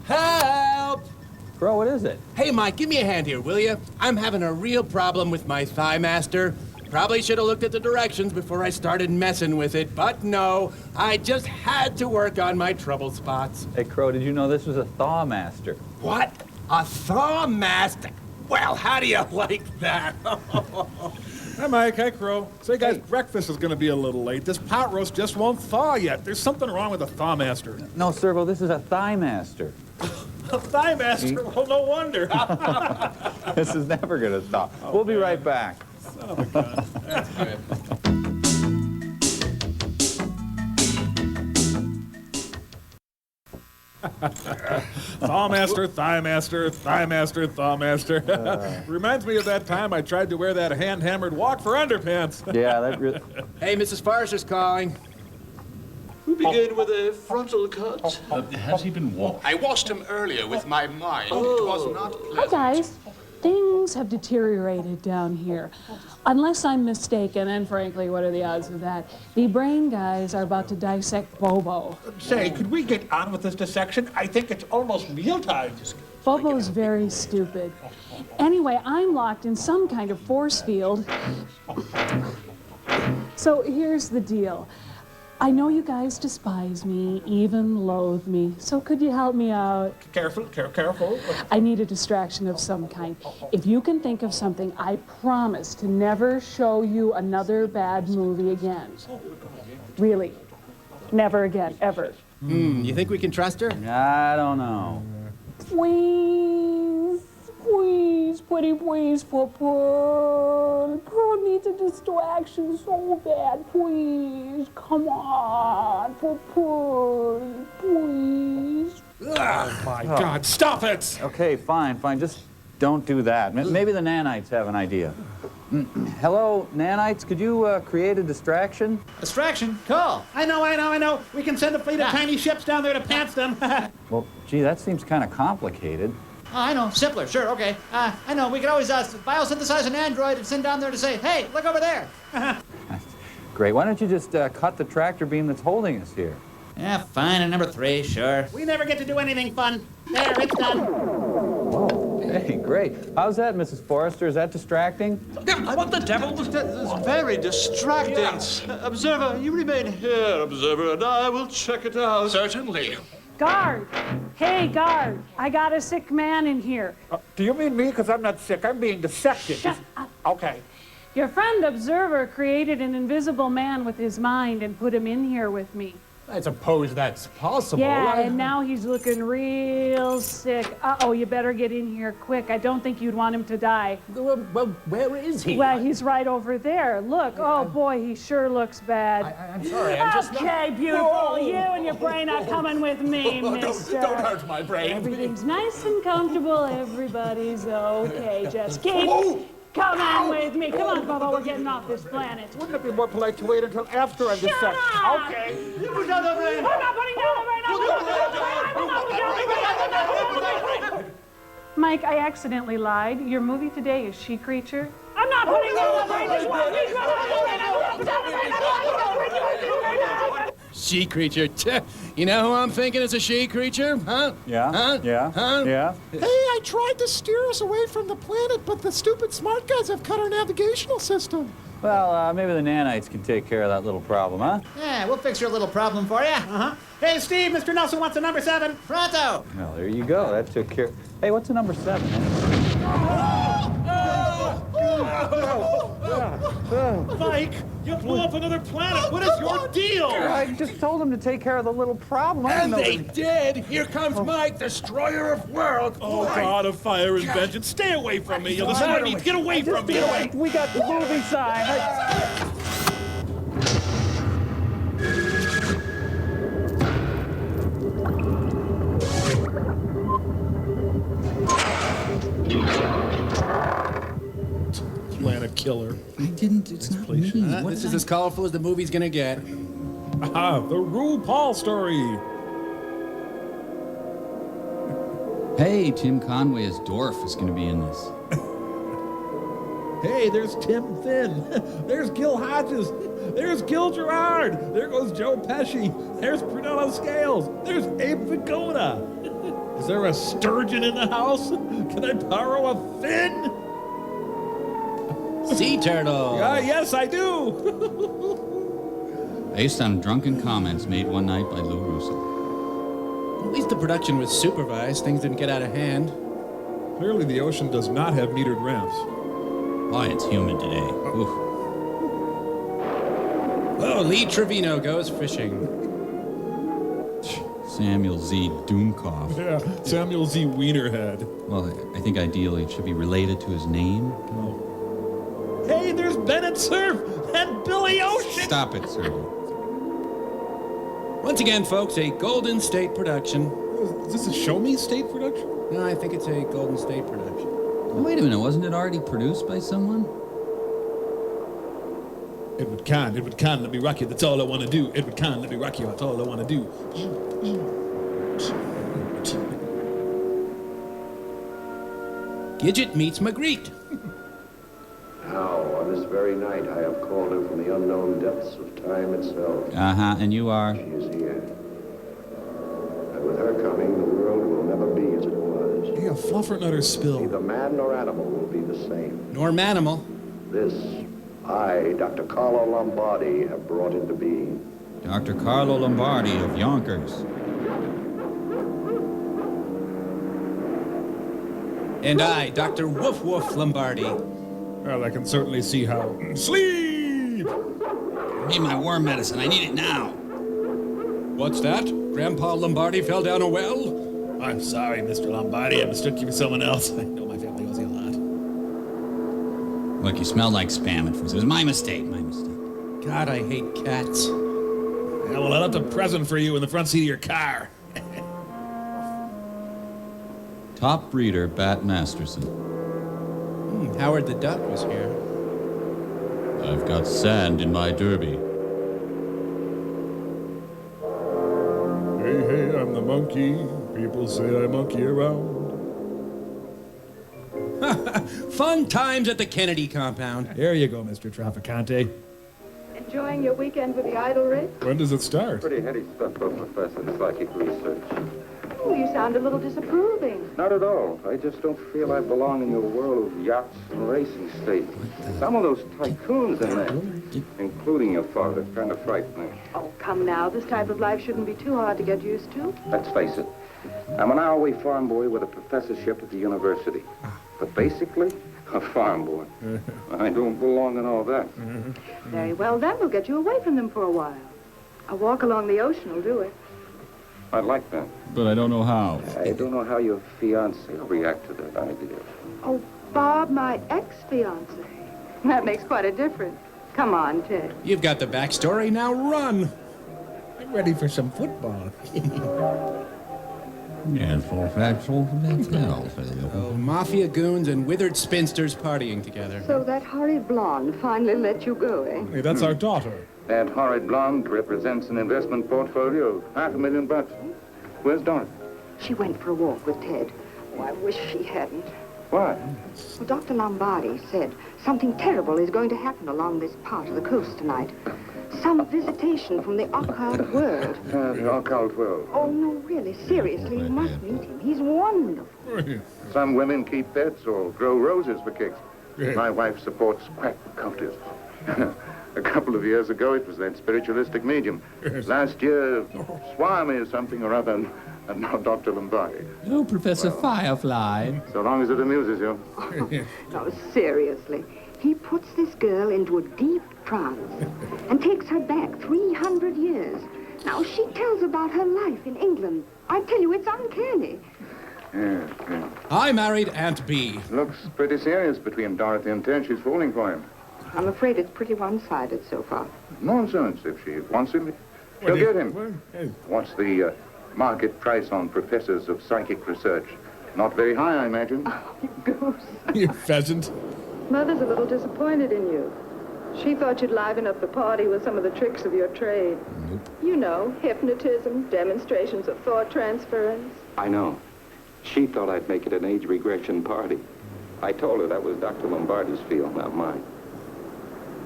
Help! Bro, what is it? Hey, Mike, give me a hand here, will you? I'm having a real problem with my Thigh Master. Probably should have looked at the directions before I started messing with it, but no, I just had to work on my trouble spots. Hey, Crow, did you know this was a Thaw Master? What? A Thaw Master? Well, how do you like that? Hi, Mike. Hi, Crow. Say, guys, breakfast is going to be a little late. This pot roast just won't thaw yet. There's something wrong with the Thaw Master. No, Servo, this is a Thigh Master. A Thigh Master? Well, no wonder. This is never going to thaw. Okay. We'll be right back. Son of a gun. That's good. Thaw Master, Thigh Master, Thigh Master, Thaw Master. Reminds me of that time I tried to wear that hand-hammered walk for underpants. Yeah, that really... Hey, Mrs. Forrester's calling. We begin with a frontal cut. Has he been washed? I washed him earlier with my mind. It was not pleasant. Hi, guys. Things have deteriorated down here. Unless I'm mistaken, and frankly, what are the odds of that? The brain guys are about to dissect Bobo. Say, could we get on with this dissection? I think it's almost mealtime. Bobo's very stupid. Anyway, I'm locked in some kind of force field. So here's the deal. I know you guys despise me, even loathe me, so could you help me out? Careful. I need a distraction of some kind. If you can think of something, I promise to never show you another bad movie again. Really. Never again, ever. You think we can trust her? I don't know. Please, pretty please, for Pearl. Pearl needs a distraction so bad, please. Come on, for Pearl, please. Oh, my God, stop it! Okay, fine. Just don't do that. Maybe the nanites have an idea. Hello, nanites, could you create a distraction? Distraction? Cool. I know. We can send a fleet of tiny ships down there to pants them. Well, gee, that seems kind of complicated. Oh, I know. Simpler. Sure. Okay. I know. We could always biosynthesize an android and send down there to say, hey, look over there. Great. Why don't you just cut the tractor beam that's holding us here? Yeah, fine. And number 3, sure. We never get to do anything fun. There, it's done. Whoa. Hey, great. How's that, Mrs. Forrester? Is that distracting? What the devil was that? This is very distracting. Observer, you remain here, Observer, and I will check it out. Certainly. Guard! Hey, guard! I got a sick man in here. Do you mean me? Because I'm not sick. I'm being dissected. Shut up. Okay. Your friend Observer created an invisible man with his mind and put him in here with me. I suppose that's possible. Yeah, and now he's looking real sick. Uh-oh, you better get in here quick. I don't think you'd want him to die. Well, where is he? Well, he's right over there. Look, oh boy, he sure looks bad. I'm sorry, I'm just Okay, beautiful. Whoa. You and your brain are coming with me, mister. Don't hurt my brain. Everything's nice and comfortable. Everybody's okay. Just keep coming with me. Come on, Bubba, we're getting off this planet. Wouldn't it be more polite to wait until after I'm dissected? up. Okay. Put down the brain. I'm not putting down the brain. I'm not putting down the brain. Mike, I accidentally lied. Your movie today is She Creature. I'm not putting down the brain. This one. She creature. You know who I'm thinking is a she creature? Huh? Yeah? Huh? Yeah? Huh? Yeah? Hey, I tried to steer us away from the planet, but the stupid smart guys have cut our navigational system. Well, maybe the nanites can take care of that little problem, huh? Yeah, we'll fix your little problem for you. Uh-huh. Hey, Steve, Mr. Nelson wants a number 7. Pronto. Well, there you go. That took care... Hey, what's a number 7? Mike, you blew up another planet. What is your deal? I just told them to take care of the little problem. I And didn't know they did. Here comes Mike, destroyer of worlds. Oh, God of fire and vengeance. Stay away from me. You're the smart needs. Get away from me. We got the movie sign. Planet killer. I didn't. It's not me. This is as colorful as the movie's gonna get. Ah, the RuPaul story. Hey, Tim Conway as Dorf is going to be in this. Hey, there's Tim Finn. There's Gil Hodges. There's Gil Gerard. There goes Joe Pesci. There's Brunello Scales. There's Abe Vigoda. Is there a sturgeon in the house? Can I borrow a fin? Sea turtle. Yes, I do. Based on drunken comments made one night by Lou Russo. At least the production was supervised. Things didn't get out of hand. Clearly, the ocean does not have metered ramps. Boy, it's humid today. Oof. Oh, Lee Trevino goes fishing. Samuel Z. Doomcoff. Yeah, Samuel Z. Wienerhead. Well, I think ideally it should be related to his name. Hey, there's Bennett Cerf and Billy Ocean. Stop it, sir. Once again, folks, a Golden State production. Is this a Show Me State production? No, I think it's a Golden State production. Wait a minute, wasn't it already produced by someone? Edward Kahn, let me rock you, that's all I want to do. Edward Kahn, let me rock you, that's all I want to do. Gidget meets Magritte. Now, on this very night, I have called her from the unknown depths of time itself. Uh-huh, and you are? She is here. And with her coming, the world will never be as it was. Hey, a fluffernutter spill. Neither man nor animal will be the same. Nor Manimal. This, I, Dr. Carlo Lombardi, have brought into being. Dr. Carlo Lombardi of Yonkers. And I, Dr. Woof Woof Lombardi. Well, I can certainly see how. Sleep! I need my worm medicine. I need it now. What's that? Grandpa Lombardi fell down a well? I'm sorry, Mr. Lombardi. I mistook you for someone else. I know my family owes you a lot. Look, you smelled like Spam at first. It was my mistake, God, I hate cats. Yeah, well, I left a present for you in the front seat of your car. Top breeder, Bat Masterson. Howard the Duck was here. I've got sand in my derby. Hey, hey, I'm the monkey. People say I monkey around. Fun times at the Kennedy compound. There you go, Mr. Traficante. Enjoying your weekend with the idol, Rick? When does it start? Pretty heady stuff for a professor in psychic research. Oh, you sound a little disapproving. Not at all. I just don't feel I belong in your world of yachts and racing states. Some of those tycoons in there, including your father, kind of frighten me. Oh, come now. This type of life shouldn't be too hard to get used to. Let's face it. I'm an hourly farm boy with a professorship at the university. But basically, a farm boy. I don't belong in all that. Very well, then. We'll get you away from them for a while. A walk along the ocean will do it. I'd like that. But I don't know how. I don't know how your fiancé will react to that idea. Oh, Bob, my ex-fiancé. That makes quite a difference. Come on, Ted. You've got the backstory, now run. I'm ready for some football. Oh, mafia goons and withered spinsters partying together. So that horrid blonde finally let you go, eh? Hey, that's our daughter. That horrid blonde represents an investment portfolio of $500,000. Where's Dorothy? She went for a walk with Ted. Oh, I wish she hadn't. Why? Well, Dr. Lombardi said something terrible is going to happen along this part of the coast tonight. Some visitation from the occult world. The occult world. Oh, no, really, seriously, you must meet him. He's wonderful. Some women keep pets or grow roses for kicks. My wife supports quack cultists. A couple of years ago, it was that spiritualistic medium. Last year, Swami or something or other, and now Dr. Lombardi. Oh, Professor Firefly. So long as it amuses you. No, seriously. He puts this girl into a deep trance and takes her back 300 years. Now, she tells about her life in England. I tell you, it's uncanny. Yeah. I married Aunt B. Looks pretty serious between Dorothy and Ted. She's falling for him. I'm afraid it's pretty one-sided so far. Nonsense. If she wants him, she'll get him. What's the market price on professors of psychic research? Not very high, I imagine. Oh, you goose. You pheasant. Mother's a little disappointed in you. She thought you'd liven up the party with some of the tricks of your trade. Nope. You know, hypnotism, demonstrations of thought transference. I know. She thought I'd make it an age regression party. I told her that was Dr. Lombardi's field, not mine.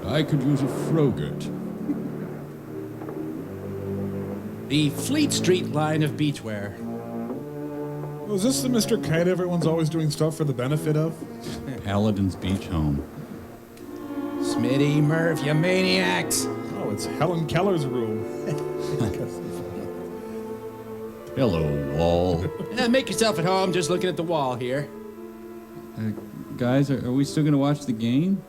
I could use a Frogurt. The Fleet Street line of beachwear. Oh, is this the Mr. Kite everyone's always doing stuff for the benefit of? Paladin's Beach Home. Smitty, Murph, you maniacs! Oh, it's Helen Keller's room. Hello, wall. Make yourself at home just looking at the wall here. Guys, are we still gonna watch the game?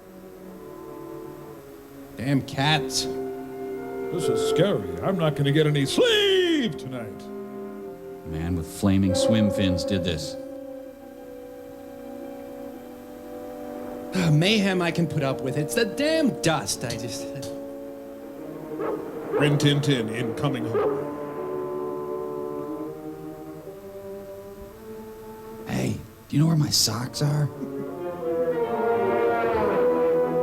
Damn cats. This is scary. I'm not going to get any sleep tonight. Man with flaming swim fins did this. Mayhem I can put up with. It's the damn dust. I just... Rin Tin Tin in Coming Home. Hey, do you know where my socks are?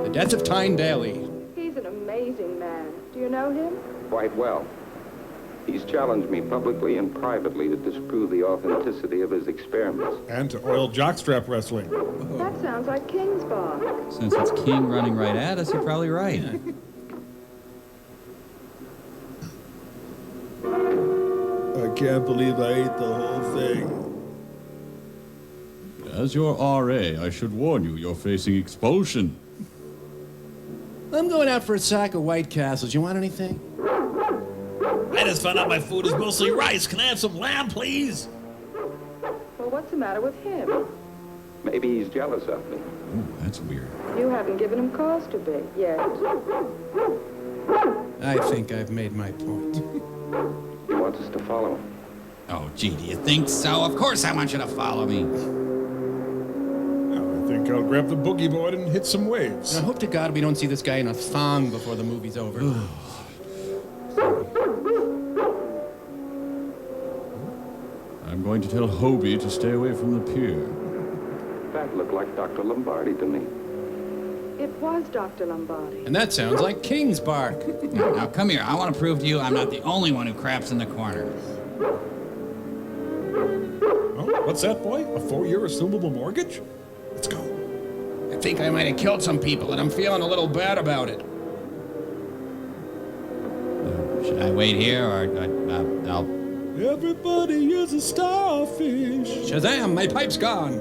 The Death of Tyne Daly. He's an amazing man. Do you know him? Quite well. He's challenged me publicly and privately to disprove the authenticity of his experiments. And to oil jockstrap wrestling. That sounds like King's bar. Since it's King running right at us, you're probably right. I can't believe I ate the whole thing. As your RA, I should warn you, you're facing expulsion. I'm going out for a sack of White Castles. You want anything? I just found out my food is mostly rice. Can I have some lamb, please? Well, what's the matter with him? Maybe he's jealous of me. Ooh, that's weird. You haven't given him cause to be yet. I think I've made my point. He wants us to follow him. Oh, gee, do you think so? Of course I want you to follow me. I think I'll grab the boogie board and hit some waves. I hope to God we don't see this guy in a thong before the movie's over. I'm going to tell Hobie to stay away from the pier. That looked like Dr. Lombardi to me. It was Dr. Lombardi. And that sounds like King's bark. Now come here. I want to prove to you I'm not the only one who craps in the corner. Oh, what's that, boy? A 4-year assumable mortgage? Let's go. I think I might have killed some people, and I'm feeling a little bad about it. Should I wait here, or I'll... Everybody is a starfish. Shazam, my pipe's gone.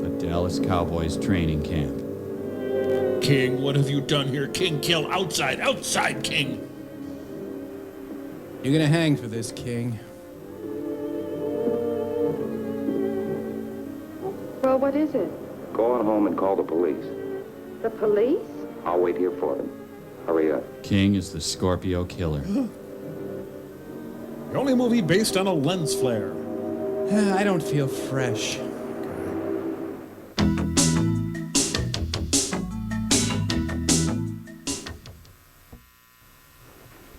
The Dallas Cowboys training camp. King, what have you done here? King, kill outside. Outside, King. You're gonna hang for this, King. Well, what is it? Go on home and call the police. The police? I'll wait here for them. Hurry up. King is the Scorpio killer. The only movie based on a lens flare. I don't feel fresh.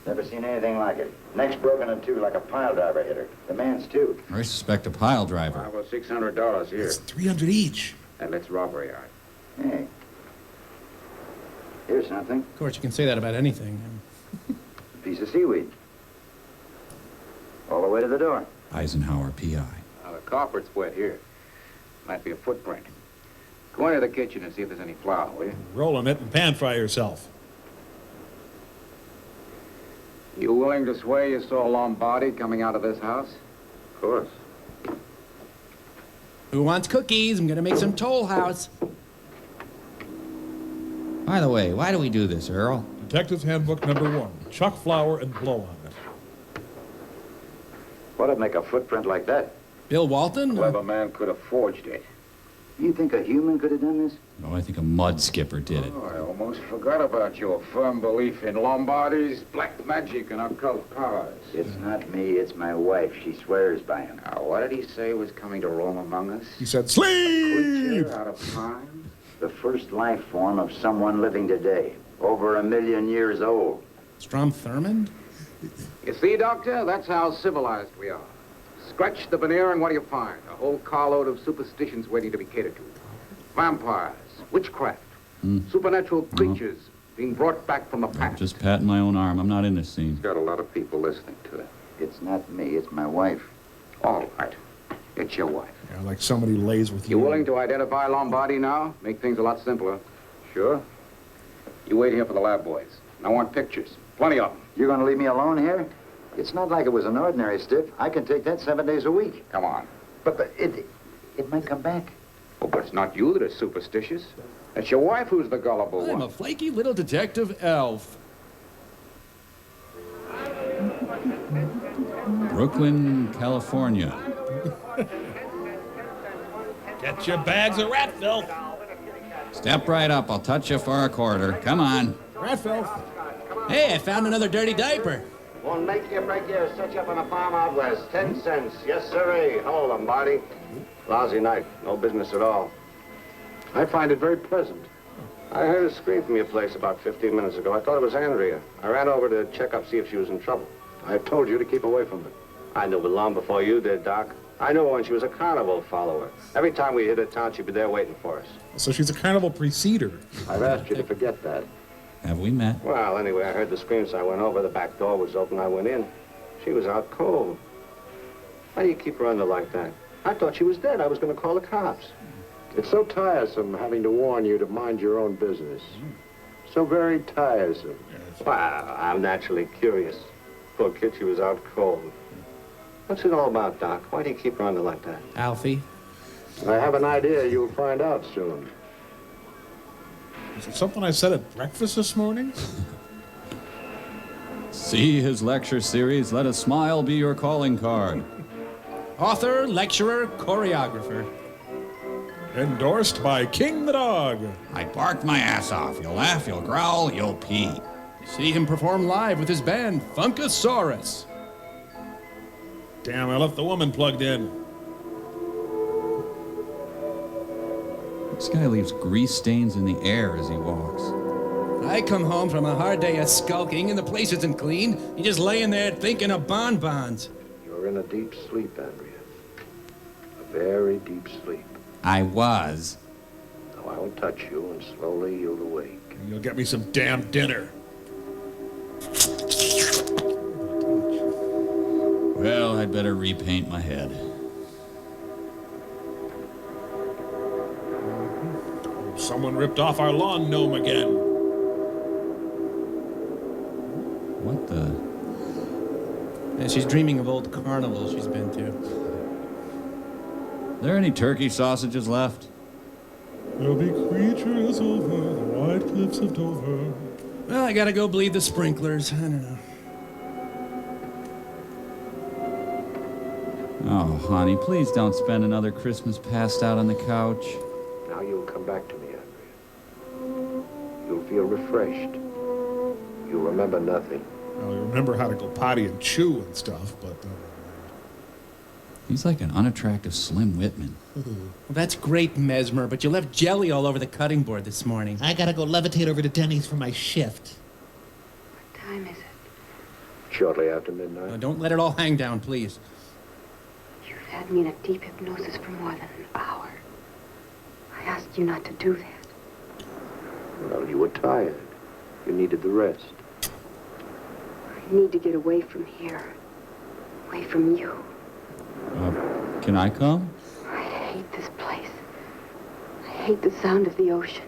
Never seen anything like it. Neck's broken in two like a pile driver hit her. The man's too. I suspect a pile driver. Well, $600 here. It's $300 each. And let's robbery yard. Hey. Here's something. Of course, you can say that about anything. Piece of seaweed. All the way to the door. Eisenhower, P.I. Now, the carpet's wet here. Might be a footprint. Go into the kitchen and see if there's any flour, will you? Roll in it and pan fry yourself. You willing to swear you saw Lombardi coming out of this house? Of course. Who wants cookies? I'm gonna make some Toll House. By the way, why do we do this, Earl? Detective's Handbook number 1. Chuck flour and blow on it. What'd make a footprint like that? Bill Walton? Clever man could have forged it. You think a human could have done this? No, I think a mud skipper did it. Oh, I almost forgot about your firm belief in Lombardi's black magic and occult powers. It's not me, it's my wife. She swears by him. Now, what did he say was coming to roam among us? He said, sleep! Creature out of time? The first life form of someone living today. Over 1 million years old. Strom Thurmond? You see, Doctor, that's how civilized we are. Scratch the veneer and what do you find? A whole carload of superstitions waiting to be catered to. Vampires, witchcraft, supernatural creatures being brought back from the I'm past. just patting my own arm. I'm not in this scene. Got a lot of people listening to it. It's not me, it's my wife. All right. It's your wife. Yeah, like somebody lays with You you. willing to identify Lombardi now? Make things a lot simpler. Sure. You wait here for the lab boys. I want pictures. Plenty of them. You're going to leave me alone here? It's not like it was an ordinary stiff. I can take that 7 days a week. Come on. But it might come back. Oh, but it's not you that is superstitious. It's your wife who's the gullible I'm one. a flaky little detective elf. Brooklyn, California. Get your bags of rat filth. Step right up. I'll touch you for a quarter. Come on. Rat filth. Hey, I found another dirty diaper. Won't make you break your set you up on a farm out west. 10 cents. Yes, sirree. Hello, Lombardi. Lousy night. No business at all. I find it very pleasant. I heard a scream from your place about 15 minutes ago. I thought it was Andrea. I ran over to check up, see if she was in trouble. I told you to keep away from her. I knew it long before you did, Doc. I knew her when she was a carnival follower. Every time we hit a town, she'd be there waiting for us. So she's a carnival preceder. I've asked you to forget that. Have we met? Well, anyway, I heard the scream, so I went over. The back door was open. I went in. She was out cold. Why do you keep her under like that? I thought she was dead. I was going to call the cops. It's so tiresome having to warn you to mind your own business. So very tiresome. Well, I'm naturally curious. Poor kid, she was out cold. What's it all about, Doc? Why do you keep her under like that? Alfie? I have an idea you'll find out soon. Is it something I said at breakfast this morning? See his lecture series, Let a Smile Be Your Calling Card. Author, lecturer, choreographer. Endorsed by King the Dog. I barked my ass off. You'll laugh, you'll growl, you'll pee. See him perform live with his band, Funkasaurus. Damn, I left the woman plugged in. This guy leaves grease stains in the air as he walks. I come home from a hard day of skulking and the place isn't clean. You're just laying there thinking of bonbons. You're in a deep sleep, Andrea. A very deep sleep. I was. Now I will touch you and slowly you'll awake. You'll get me some damn dinner. Well, I'd better repaint my head. Someone ripped off our lawn gnome again. What the? And she's dreaming of old carnivals she's been to. Are there any turkey sausages left? There'll be creatures over the white cliffs of Dover. Well, I gotta go bleed the sprinklers. I don't know. Oh, honey, please don't spend another Christmas passed out on the couch. Now you'll come back to me, Andrea. You'll feel refreshed. You'll remember nothing. Well, you remember how to go potty and chew and stuff, but... He's like an unattractive Slim Whitman. Well, that's great, Mesmer, but you left jelly all over the cutting board this morning. I gotta go levitate over to Denny's for my shift. What time is it? Shortly after midnight. Now, don't let it all hang down, please. You've had me in a deep hypnosis for more than an hour. I asked you not to do that. Well, you were tired. You needed the rest. I need to get away from here. Away from you. Can I come? I hate this place. I hate the sound of the ocean.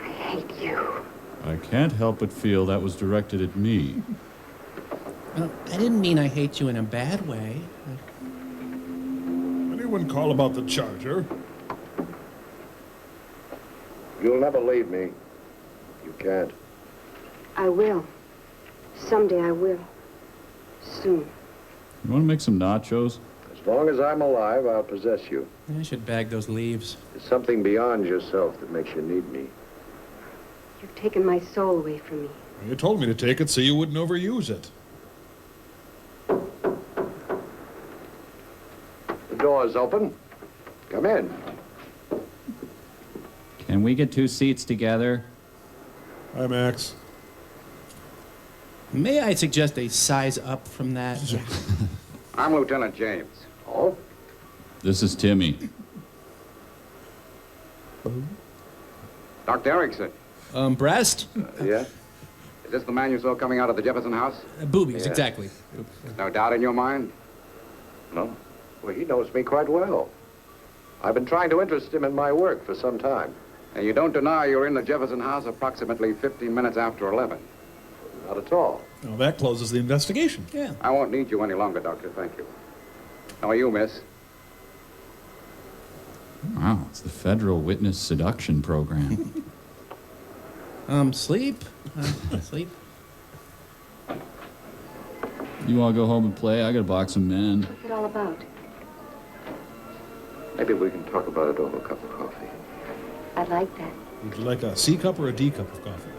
I hate you. I can't help but feel that was directed at me. Well, I didn't mean I hate you in a bad way. Anyone call about the charger? You'll never leave me. You can't. I will. Someday I will. Soon. You want to make some nachos? As long as I'm alive, I'll possess you. I should bag those leaves. There's something beyond yourself that makes you need me. You've taken my soul away from me. You told me to take it so you wouldn't overuse it. The door's open. Come in. Can we get 2 seats together? Hi, Max. May I suggest a size up from that? I'm Lieutenant James. Oh? This is Timmy. Dr. Erickson. Breast? Yeah? Is this the man you saw coming out of the Jefferson house? Boobies, Yeah. exactly. No doubt in your mind? No. Well, he knows me quite well. I've been trying to interest him in my work for some time. And you don't deny you're in the Jefferson house approximately 15 minutes after 11? Not at all. Well, that closes the investigation. Yeah. I won't need you any longer, Doctor. Thank you. How are you, miss? Wow, it's the Federal Witness Seduction Program. Sleep? Sleep? You all go home and play? I got a box of men. What's it all about? Maybe we can talk about it over a cup of coffee. I'd like that. Would you like a C cup or a D cup of coffee?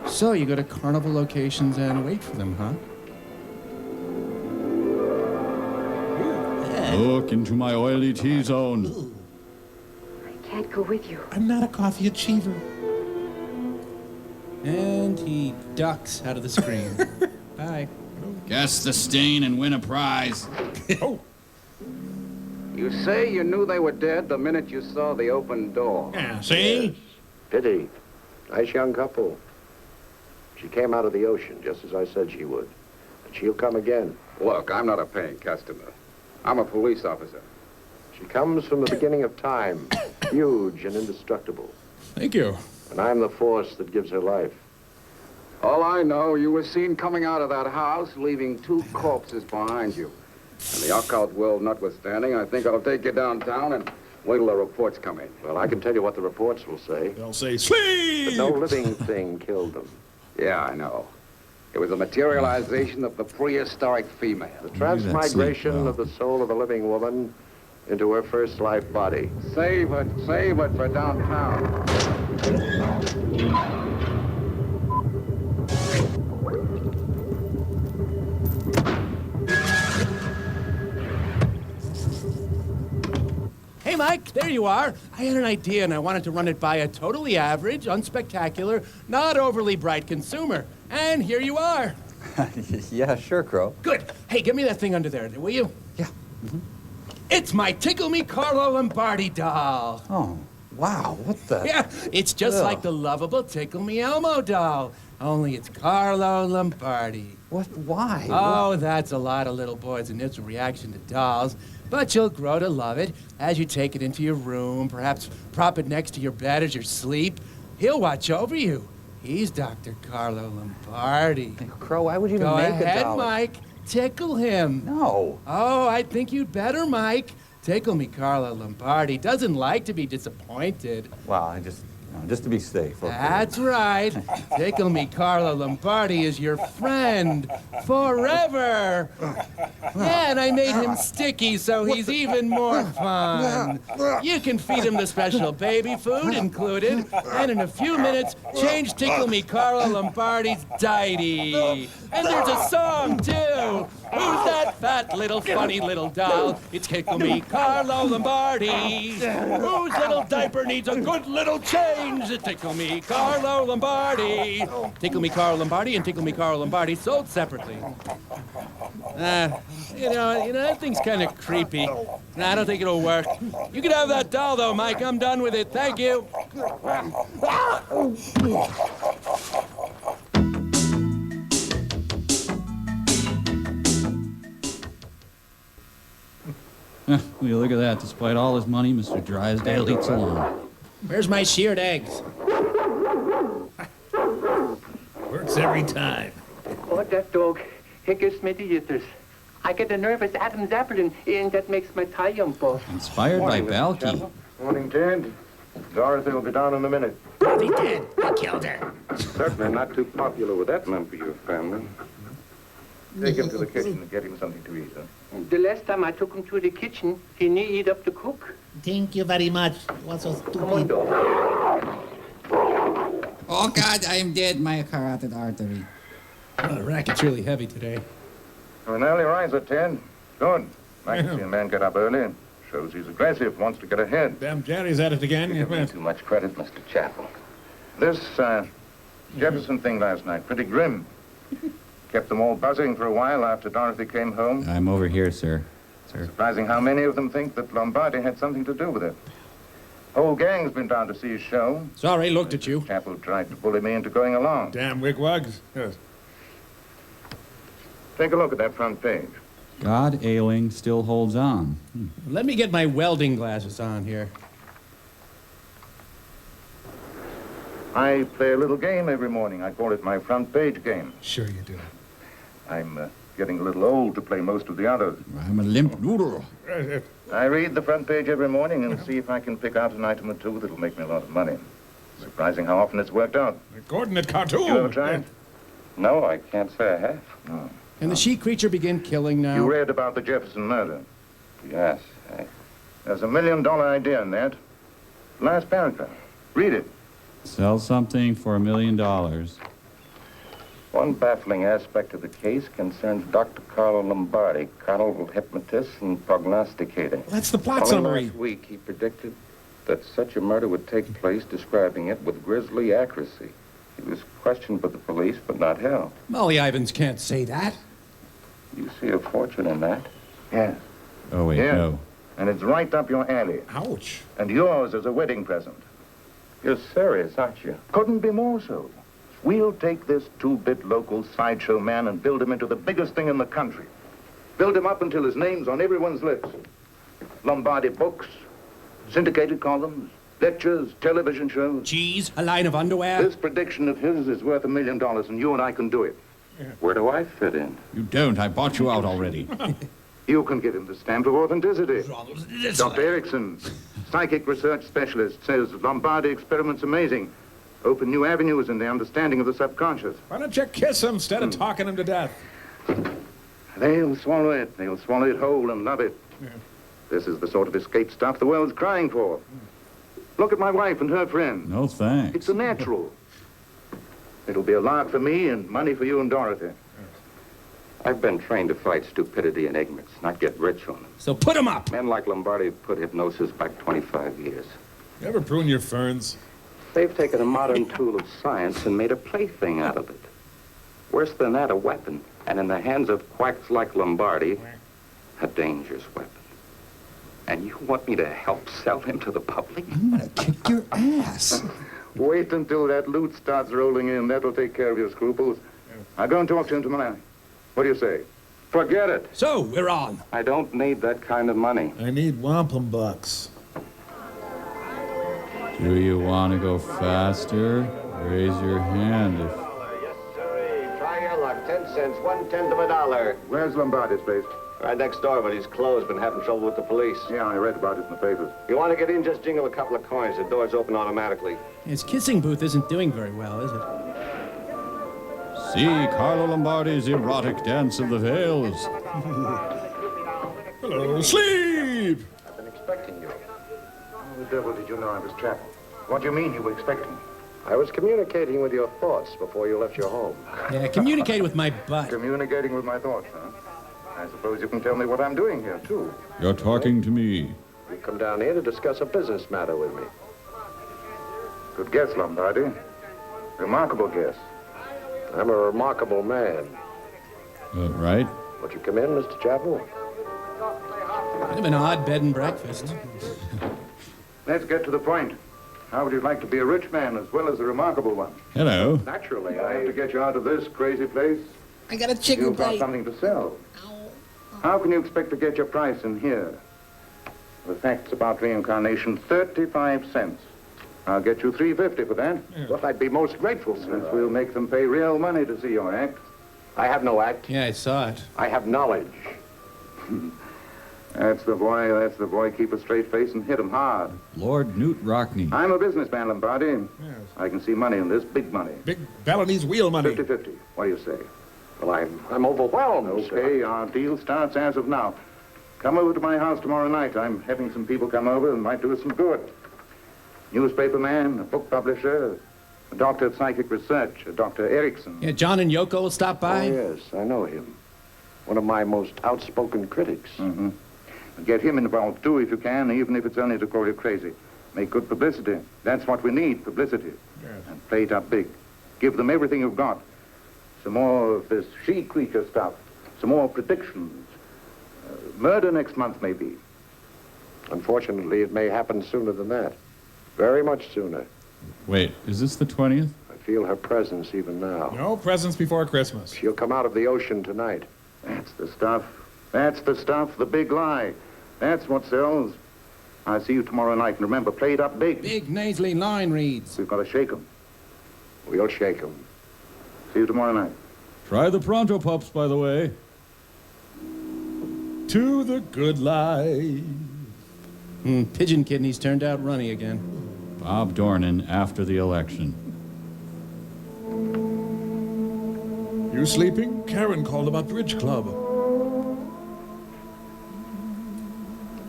So you go to carnival locations and wait for them, huh? Look into my oily T-zone. I can't go with you. I'm not a coffee achiever. And he ducks out of the screen. Bye. Guess the stain and win a prize. Oh. You say you knew they were dead the minute you saw the open door. Yeah, see? Yes. Pity. Nice young couple. She came out of the ocean, just as I said she would. And she'll come again. Look, I'm not a paying customer. I'm a police officer. She comes from the beginning of time, huge and indestructible. Thank you. And I'm the force that gives her life. All I know, you were seen coming out of that house, leaving 2 corpses behind you. And the occult world notwithstanding, I think I'll take you downtown and wait till the reports come in. Well, I can tell you what the reports will say. They'll say, sleep! But no living thing killed them. Yeah, I know. It was a materialization of the prehistoric female. The transmigration of the soul of a living woman into her first life body. Save it for downtown. Hey, Mike, there you are. I had an idea, and I wanted to run it by a totally average, unspectacular, not overly bright consumer. And here you are. Yeah, sure, Crow. Good. Hey, give me that thing under there, will you? Yeah. It's my Tickle Me Carlo Lombardi doll. Oh, wow, what the? Yeah, it's just like the lovable Tickle Me Elmo doll, only it's Carlo Lombardi. What? Why? Oh, that's a lot of little boys' initial reaction to dolls. But you'll grow to love it as you take it into your room, perhaps prop it next to your bed as you sleep. He'll watch over you. He's Dr. Carlo Lombardi. Hey, Crow, why would you even Go make ahead, a doll? Mike. Tickle him. No. Oh, I think you'd better, Mike. Tickle me, Carlo Lombardi. Doesn't like to be disappointed. Well, just to be safe. Okay. That's right. Tickle me, Carlo Lombardi is your friend forever. Yeah, and I made him sticky so he's even more fun. You can feed him the special baby food included, and in a few minutes, change Tickle me, Carlo Lombardi's diety. And there's a song, too. Who's that fat little funny little doll? It's Tickle me, Carlo Lombardi. Whose little diaper needs a good little change? Tickle me, Carlo Lombardi. Tickle me, Carlo Lombardi, and Tickle me, Carlo Lombardi, sold separately. You know, that thing's kind of creepy. Nah, I don't think it'll work. You can have that doll, though, Mike. I'm done with it. Thank you. Will you look at that? Despite all his money, Mr. Drysdale eats alone. Where's my sheared eggs? Works every time. Oh, that dog. He gives me the jitters. I get a nervous Adam Zeppelin, and that makes my tie jump off. Inspired by Morning, Mr. Balky. Chapel. Morning, Ted. Dorothy will be down in a minute. He did. He killed her. Certainly not too popular with that member of your family. Take him to the kitchen and get him something to eat, huh? The last time I took him to the kitchen, he didn't eat up the cook. Thank you very much. What's so stupid? Come on, dog. Oh, God, I am dead. My carotid artery. Oh, the racket's really heavy today. An early riser, Ted. Good. Like to see a man get up early. Shows he's aggressive, wants to get ahead. Damn Jerry's at it again. You give me too much credit, Mr. Chapel. This Jefferson thing last night, pretty grim. Kept them all buzzing for a while after Dorothy came home. I'm over here, sir. Surprising how many of them think that Lombardi had something to do with it. Whole gang's been down to see his show. Sorry, looked at you. Chapel tried to bully me into going along. Damn wigwags. Yes. Take a look at that front page. God ailing still holds on. Let me get my welding glasses on here. I play a little game every morning. I call it my front page game. Sure you do. I'm getting a little old to play most of the others. I'm a limp noodle. I read the front page every morning and see if I can pick out an item or two that'll make me a lot of money. Surprising how often it's worked out. Coordinate cartoon. You ever tried? No, I can't say I have. No. Can the she creature begin killing now? You read about the Jefferson murder. Yes. There's $1 million idea in that. Last paragraph. Read it. Sell something for $1 million. One baffling aspect of the case concerns Dr. Carlo Lombardi, carnal hypnotist and prognosticator. That's the plot Only summary. Last week, he predicted that such a murder would take place, describing it with grisly accuracy. He was questioned by the police, but not held. Molly Ivans can't say that. You see a fortune in that? Yes. Oh, wait, Yeah. no. And it's right up your alley. Ouch. And yours as a wedding present. You're serious, aren't you? Couldn't be more so. We'll take this two-bit local sideshow man and build him into the biggest thing in the country. Build him up until his name's on everyone's lips. Lombardi books, syndicated columns, lectures, television shows. Cheese, a line of underwear. This prediction of his is worth $1 million, and you and I can do it. Where do I fit in? You don't. I bought you out already. You can give him the stamp of authenticity. Dr. Erickson, psychic research specialist, says Lombardi experiments amazing. Open new avenues in the understanding of the subconscious. Why don't you kiss him instead of talking him to death? They'll swallow it. They'll swallow it whole and love it. Yeah. This is the sort of escape stuff the world's crying for. Look at my wife and her friend. No thanks. It's a natural. It'll be a lark for me and money for you and Dorothy. I've been trained to fight stupidity and ignorance, not get rich on them. So put him up. Men like Lombardi have put hypnosis back 25 years. You ever prune your ferns? They've taken a modern tool of science and made a plaything out of it. Worse than that, a weapon. And in the hands of quacks like Lombardi, a dangerous weapon. And you want me to help sell him to the public? I'm gonna kick your ass. Wait until that loot starts rolling in. That'll take care of your scruples. I'll go and talk to him tomorrow. What do you say? Forget it. So, we're on. I don't need that kind of money. I need wampum bucks. Do you want to go faster? Raise your hand if... Yes, sir. Try your luck. 10 cents, 1/10 of a dollar. Where's Lombardi's place? Right next door, but he's closed. Been having trouble with the police. Yeah, I read about it in the papers. You want to get in, just jingle a couple of coins. The doors open automatically. His kissing booth isn't doing very well, is it? See Carlo Lombardi's erotic dance of the veils. Hello, sleep! I've been expecting you. How the devil did you know I was trapped? What do you mean you were expecting? I was communicating with your thoughts before you left your home. Yeah, communicate with my butt. Communicating with my thoughts, huh? I suppose you can tell me what I'm doing here, too. You're talking to me. You come down here to discuss a business matter with me. Good guess, Lombardi. Remarkable guess. I'm a remarkable man. Right? Won't you come in, Mr. Chapel? Kind of an odd bed and breakfast. Let's get to the point. How would you like to be a rich man as well as a remarkable one? Hello. Naturally, I have to get you out of this crazy place. I got a chicken You've got bite. something to sell. How can you expect to get your price in here? The facts about reincarnation, 35 cents. I'll get you $3.50 for that. Well, I'd be most grateful, Since sir. we'll make them pay real money to see your act. I have no act. Yeah, I saw it. I have knowledge. That's the boy, that's the boy. Keep a straight face and hit him hard. Lord Newt Rockney. I'm a businessman, Lombardi. Yes. I can see money in this, big money. Big Balinese wheel money. 50-50. What do you say? Well, I'm overwhelmed, Okay, our deal starts as of now. Come over to my house tomorrow night. I'm having some people come over and might do us some good. Newspaper man, a book publisher, a doctor of psychic research, a Dr. Erickson. Yeah, John and Yoko will stop by. Oh, yes, I know him. One of my most outspoken critics. Mm-hmm. Get him involved, too, if you can, even if it's only to call you crazy. Make good publicity. That's what we need, publicity. Yes. And play it up big. Give them everything you've got. Some more of this she-creature stuff. Some more predictions. Murder next month, maybe. Unfortunately, it may happen sooner than that. Very much sooner. Wait, is this the 20th? I feel her presence even now. No presents before Christmas. She'll come out of the ocean tonight. That's the stuff. That's the stuff, the big lie. That's what sells. I'll see you tomorrow night, and remember, play it up big. Big nasally line reads. We've got to shake 'em. We'll shake 'em. See you tomorrow night. Try the Pronto Pups, by the way. To the good life. Pigeon kidneys turned out runny again. Bob Dornan after the election. You sleeping? Karen called about Bridge Club.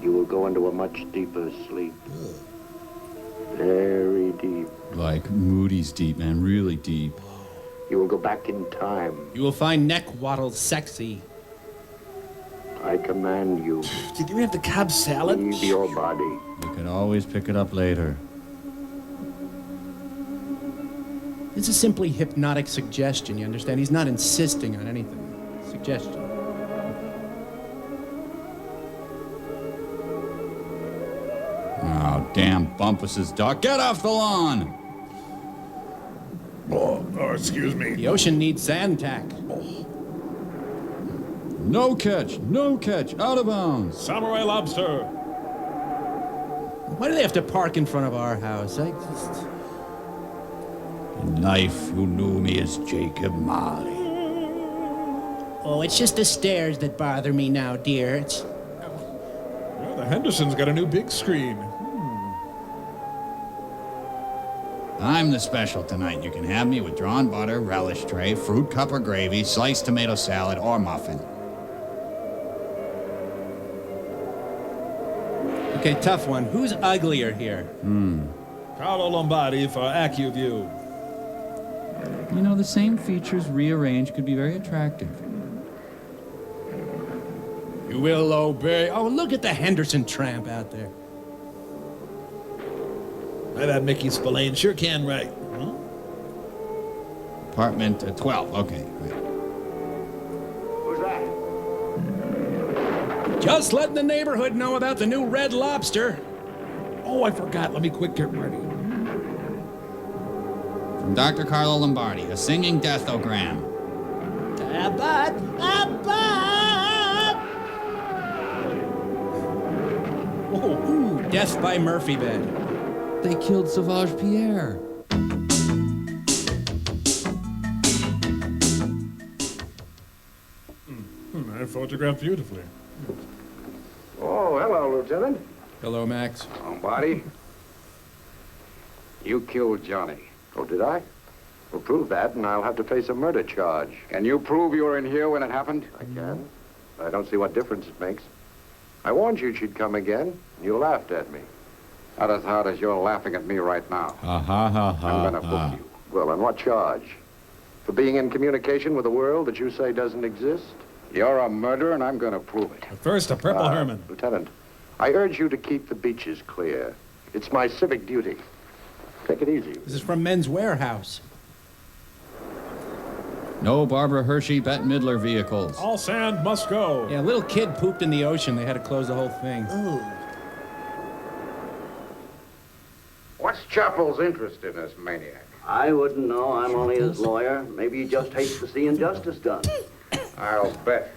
You will go into a much deeper sleep. Very deep. Like Moody's deep, man, really deep. You will go back in time. You will find neck waddles sexy. I command you. Did you have the Cobb salad? Leave your body. You can always pick it up later. This is simply hypnotic suggestion, you understand? He's not insisting on anything. Suggestion. Oh, damn Bumpus's dog. Get off the lawn! Oh, excuse me. The ocean needs sand tack. No catch, out of bounds. Samurai lobster. Why do they have to park in front of our house? I just... In life, you knew me as Jacob Marley. Oh, it's just the stairs that bother me now, dear. It's... Well, the Henderson's got a new big screen. I'm the special tonight. You can have me with drawn butter, relish tray, fruit cup or gravy, sliced tomato salad, or muffin. Okay, tough one. Who's uglier here? Carlo Lombardi for AccuView. You know, the same features rearranged could be very attractive. You will obey. Oh, look at the Henderson tramp out there. That Mickey Spillane sure can write. Huh? Apartment 12, okay. Right. Who's that? Just letting the neighborhood know about the new Red Lobster. Oh, I forgot. Let me quick get ready. From Dr. Carlo Lombardi, a singing deathogram. Ooh, death by Murphy bed. They killed Sauvage Pierre. I photographed beautifully. Oh, hello, Lieutenant. Hello, Max. Lombardi. You killed Johnny. Oh, did I? Well, prove that, and I'll have to face a murder charge. Can you prove you were in here when it happened? I can. I don't see what difference it makes. I warned you she'd come again, and you laughed at me. Not as hard as you're laughing at me right now. Ha ha ha ha. I'm gonna book you. Well, on what charge? For being in communication with a world that you say doesn't exist? You're a murderer, and I'm gonna prove it. But first, a purple Herman. Lieutenant, I urge you to keep the beaches clear. It's my civic duty. Take it easy. This is from Men's Warehouse. No Barbara Hershey Bette Midler vehicles. All sand must go. Yeah, a little kid pooped in the ocean. They had to close the whole thing. What's Chappell's interest in this maniac? I wouldn't know. I'm only his lawyer. Maybe he just hates to see injustice done. I'll bet.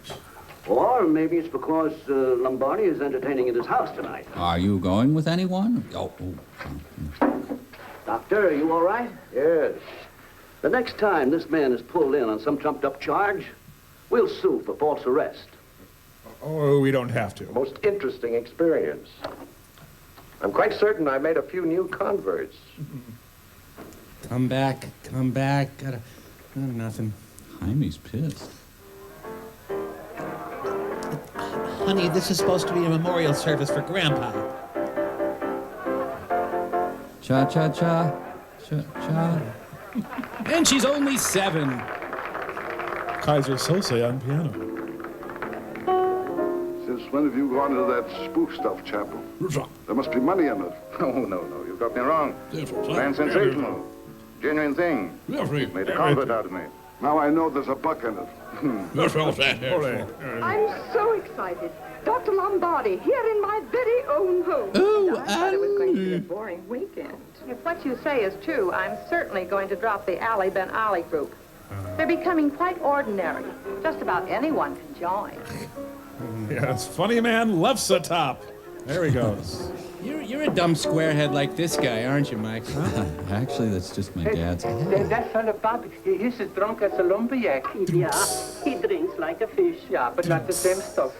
Or maybe it's because Lombardi is entertaining at his house tonight. Are you going with anyone? Oh. Doctor, are you all right? Yes. The next time this man is pulled in on some trumped-up charge, we'll sue for false arrest. Oh, we don't have to. Most interesting experience. I'm quite certain I made a few new converts. Come back, come back. Nothing. Jaime's pissed. Honey, this is supposed to be a memorial service for Grandpa. Cha-cha-cha. Cha-cha. And she's only 7. Kaiser Sose on piano. Since when have you gone into that spook stuff, Chappell? There must be money in it. Oh, no, you've got me wrong. Man sensational. Genuine thing. Made a convert out of me. Now I know there's a buck in it. I'm so excited. Dr. Lombardi, here in my very own home. Ooh, I thought it was going to be a boring weekend. If what you say is true, I'm certainly going to drop the Ali Ben Ali group. They're becoming quite ordinary. Just about anyone can join. Yes, funny man loves a top. There he goes. You're a dumb squarehead like this guy, aren't you, Mike? Actually, that's just my dad's. That fella Bob, he's as drunk as a lumberjack. Yeah, he drinks like a fish. Yeah, but not the same stuff.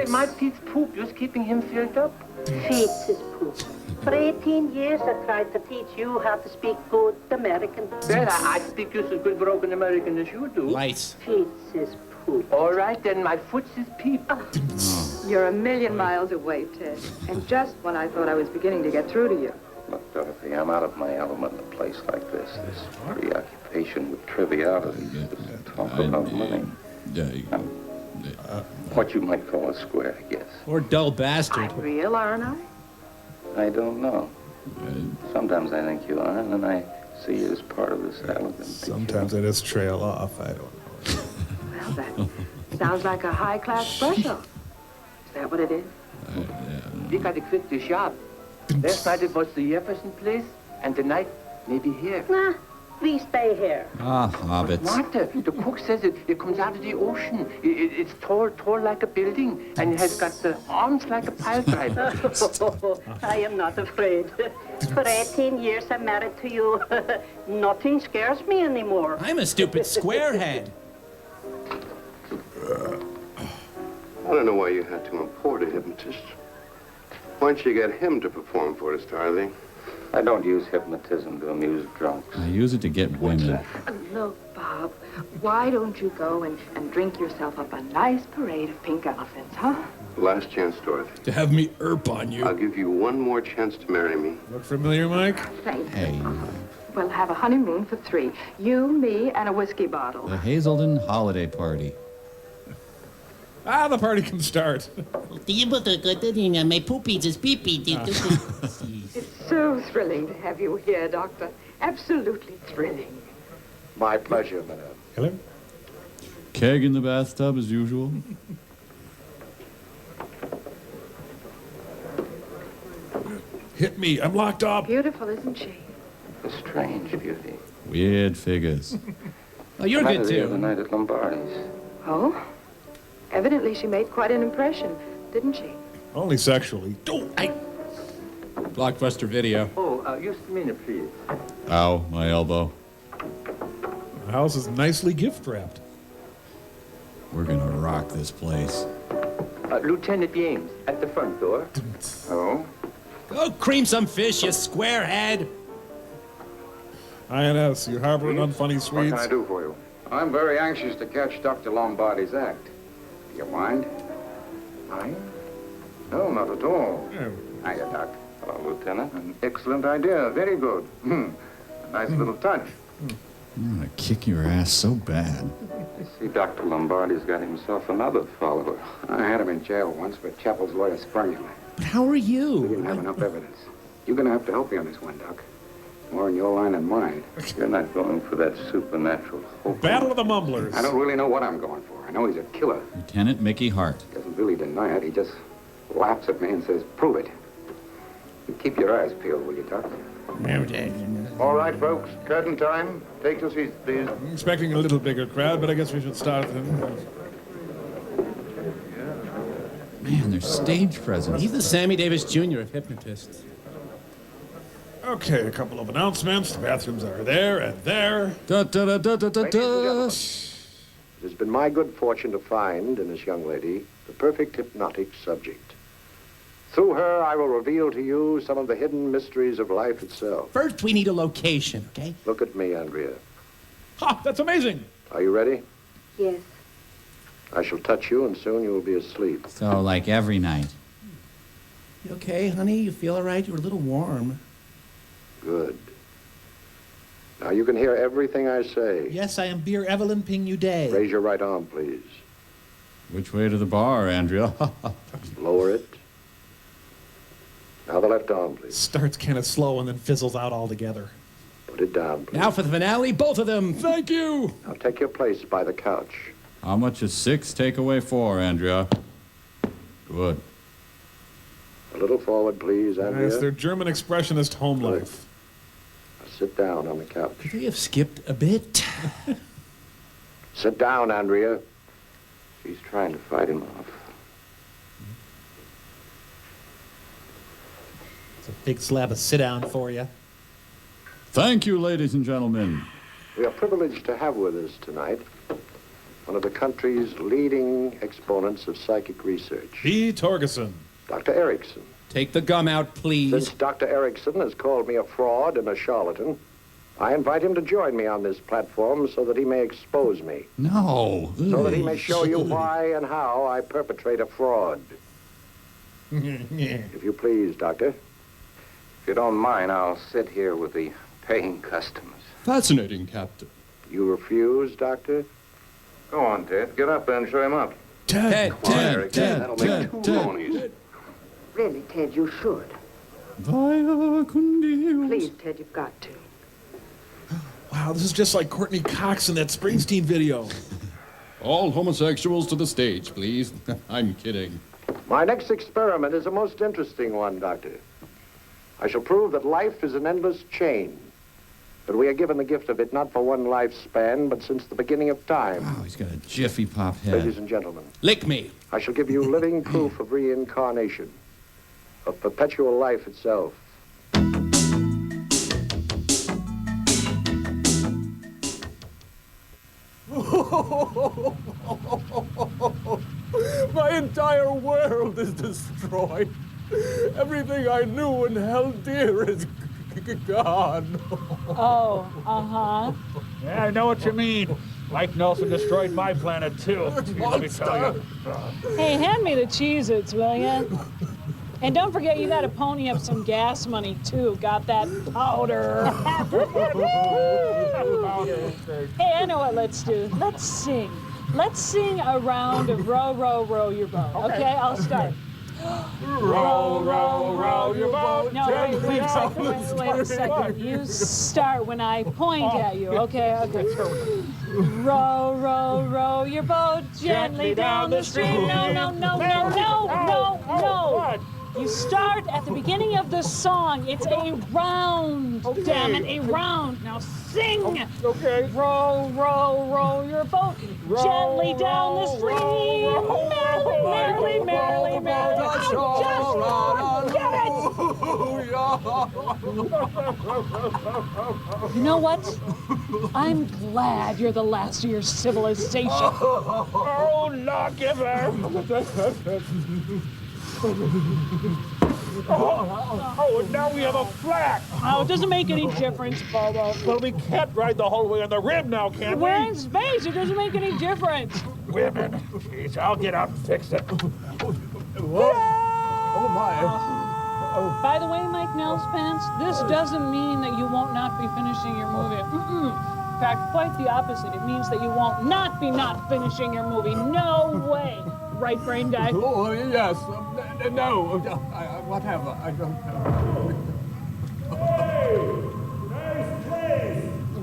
My Pete's poop just keeping him filled up. Feeds his poop. For 18 years, I tried to teach you how to speak good American. Well, I speak just as good broken American as you do. Lice. Feeds his poop. All right, then my foot's his peep. You're a million miles away, Ted. And just when I thought I was beginning to get through to you. Look, Dorothy, I'm out of my element in a place like this. This preoccupation with trivialities, this talk about money. What you might call a square, I guess. Or dull bastard. Real, aren't I? I don't know. Sometimes I think you are, and then I see you as part of this elegant. Sometimes I just trail off. I don't know. Well, that sounds like a high-class brush up. Is that what it is? You gotta quit the shop. Last night it was the Jefferson place, and tonight maybe here. Nah, we stay here. Ah, hobbits. Martha, the cook says it comes out of the ocean. It's tall like a building, and it has got the arms like a pile driver. I am not afraid. For 18 years I'm married to you. Nothing scares me anymore. I'm a stupid squarehead. I don't know why you had to import a hypnotist. Why don't you get him to perform for us, Dorothy? I don't use hypnotism to amuse drunks. I use it to get women. Look, Bob, why don't you go and drink yourself up a nice parade of pink elephants, huh? Last chance, Dorothy. To have me on you. I'll give you one more chance to marry me. Look familiar, Mike? Thanks. Hey, We'll have a honeymoon for 3. You, me, and a whiskey bottle. the Hazelden holiday party. Ah, the party can start. My poopy just pee-pee. It's so thrilling to have you here, Doctor. Absolutely thrilling. My pleasure, madame. Hello? Keg in the bathtub as usual. Hit me. I'm locked up. Beautiful, isn't she? A strange beauty. Weird figures. Oh, you're Met good her the other too. night at Lombardi's. Oh? Evidently she made quite an impression, didn't she? Only sexually. Blockbuster video. Oh, just a minute, please. Ow, my elbow. The house is nicely gift-wrapped. We're gonna rock this place. Lieutenant James, at the front door. Oh? Go cream some fish, you squarehead. INS, you harboring unfunny What Swedes? can I do for you? I'm very anxious to catch Dr. Lombardi's act. Do you mind? Mind? No, not at all. Hiya, Doc. Hello, Lieutenant. An excellent idea. Very good. A nice little touch. I'm gonna kick your ass so bad. I see Dr. Lombardi's got himself another follower. I had him in jail once, but Chappell's lawyer sprung him. But how are We you? didn't have enough evidence. You're gonna have to help me on this one, Doc. More in your line than mine. You're not going for that supernatural hope. Battle of the Mumblers. I don't really know what I'm going for. I know he's a killer. Lieutenant Mickey Hart. He doesn't really deny it. He just laughs at me and says, prove it. And keep your eyes peeled, will you, Doc? All right, folks. Curtain time. Take your seats, please. I'm expecting a little bigger crowd, but I guess we should start with him. Man, there's stage presence. He's the Sammy Davis Jr. of hypnotists. Okay, a couple of announcements. The bathrooms are there and there. It has been my good fortune to find in this young lady the perfect hypnotic subject. Through her, I will reveal to you some of the hidden mysteries of life itself. First, we need a location, okay? Look at me, Andrea. Ha! That's amazing! Are you ready? Yes. I shall touch you, and soon you will be asleep. So, like every night. You okay, honey? You feel all right? You're a little warm. Good. Now you can hear everything I say. Yes, I am Beer Evelyn Ping Yu Day. Raise your right arm, please. Which way to the bar, Andrea? Lower it. Now the left arm, please. Starts kind of slow and then fizzles out altogether. Put it down, please. Now for the finale, both of them. Thank you. Now take your place by the couch. How much is 6 take away 4, Andrea? Good. A little forward, please, Andrea. Nice, their German expressionist home life. Now sit down on the couch. Could they have skipped a bit? Sit down, Andrea. She's trying to fight him off. It's a big slab of sit down for you. Thank you, ladies and gentlemen. We are privileged to have with us tonight one of the country's leading exponents of psychic research. B. Torgerson. Dr. Erickson. Take the gum out, please. Since Dr. Erickson has called me a fraud and a charlatan, I invite him to join me on this platform so that he may expose me. No. So that he may show you why and how I perpetrate a fraud. If you please, Doctor. If you don't mind, I'll sit here with the paying customers. Fascinating, Captain. You refuse, Doctor? Go on, Ted. Get up there and show him up. Ted. That'll make two ponies. Really, Ted, you should. Vaya con Dios. Please, Ted, you've got to. Wow, this is just like Courtney Cox in that Springsteen video. All homosexuals to the stage, please. I'm kidding. My next experiment is a most interesting one, Doctor. I shall prove that life is an endless chain. But we are given the gift of it not for one lifespan, but since the beginning of time. Oh, he's got a Jiffy Pop head. Ladies and gentlemen. Lick me. I shall give you living proof of reincarnation, of perpetual life itself. My entire world is destroyed. Everything I knew and held dear is gone. Oh, uh-huh. Yeah, I know what you mean. Mike Nelson destroyed my planet, too. Let me tell you. Hey, hand me the Cheez-Its, will ya? And don't forget, you gotta pony up some gas money, too. Got that powder. Hey, I know what let's do. Let's sing. Let's sing a round of Row, Row, Row Your Boat. Okay, I'll start. Row, row, row your boat. No, wait a second. You start when I point at you. Okay. Row, row, row your boat gently down the stream. No. You start at the beginning of the song. It's a round. Okay. Damn it, a round. Now sing. Okay. Row, row, row your boat gently down the stream. Merrily. You know what? I'm glad you're the last of your civilization. Oh, lawgiver! Oh, and now we have a flat. Oh, it doesn't make any difference, Bobo. Well, we can't ride the whole way on the rim now, can we? We're in space. It doesn't make any difference. Women. Jeez, I'll get out and fix it. Oh, my. By the way, Mike Nels Pants, this doesn't mean that you won't not be finishing your movie. In fact, quite the opposite. It means that you won't not finishing your movie. No way. Right, brain guy? Oh, yes. No. Whatever. I don't know.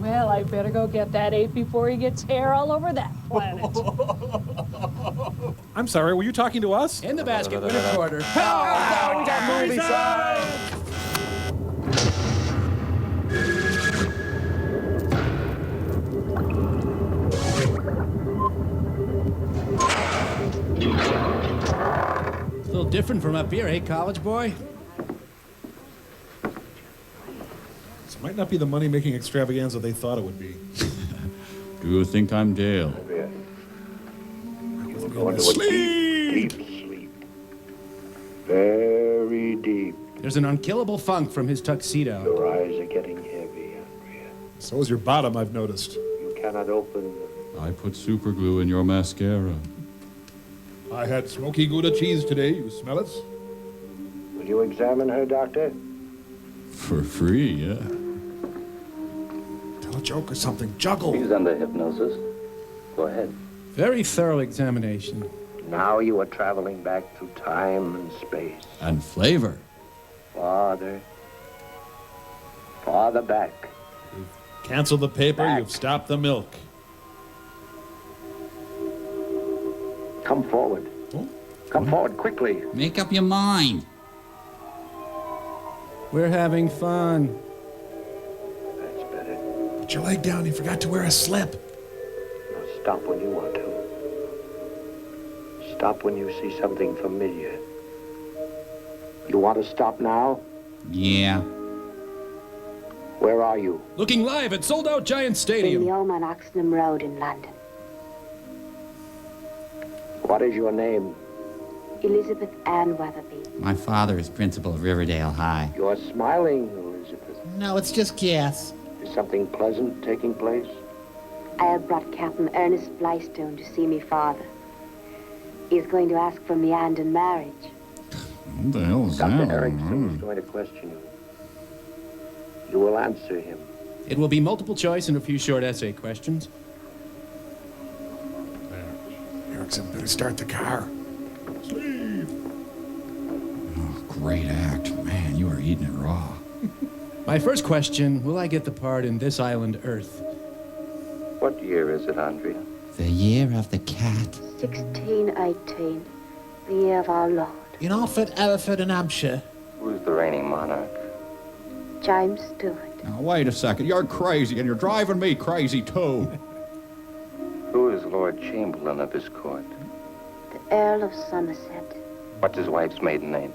Well, I better go get that ape before he gets hair all over that planet. I'm sorry, were you talking to us? In the basket, with a quarter. Oh, that movie side! It's a little different from up here, eh, college boy? This might not be the money-making extravaganza they thought it would be. Do you think I'm Dale? Go into a deep sleep. Very deep. There's an unkillable funk from his tuxedo. Your eyes are getting heavy, Andrea. So is your bottom, I've noticed. You cannot open. I put super glue in your mascara. I had smoky Gouda cheese today. You smell it? Will you examine her, Doctor? For free, yeah. Tell a joke or something. Juggle. He's under hypnosis. Go ahead. Very thorough examination. Now you are traveling back through time and space. And flavor. Farther back. Cancel the paper. Back. You've stopped the milk. Come forward. Oh? Come forward quickly. Make up your mind. We're having fun. Put your leg down. You forgot to wear a slip. Stop when you want to. Stop when you see something familiar. You want to stop now? Yeah. Where are you? Looking live at Sold Out Giant In Stadium. the Oman Oxenham Road in London. What is your name? Elizabeth Ann Weatherby. My father is principal of Riverdale High. You're smiling, Elizabeth. No, it's just gas. Is something pleasant taking place? I have brought Captain Ernest Blystone to see me father. He's going to ask for me hand in marriage. What the hell is Dr. that? Erickson is going to question you. You will answer him. It will be multiple choice and a few short essay questions. Erickson, better start the car. Sleep. Oh, great act. Man, you are eating it raw. My first question, will I get the part in This Island Earth? What year is it, Andrea? The year of the cat. 1618, the year of our Lord. In Alfred, Hereford, and Hampshire. Who's the reigning monarch? James Stewart. Now, wait a second. You're crazy, and you're driving me crazy, too. Who is Lord Chamberlain of this court? The Earl of Somerset. What's his wife's maiden name?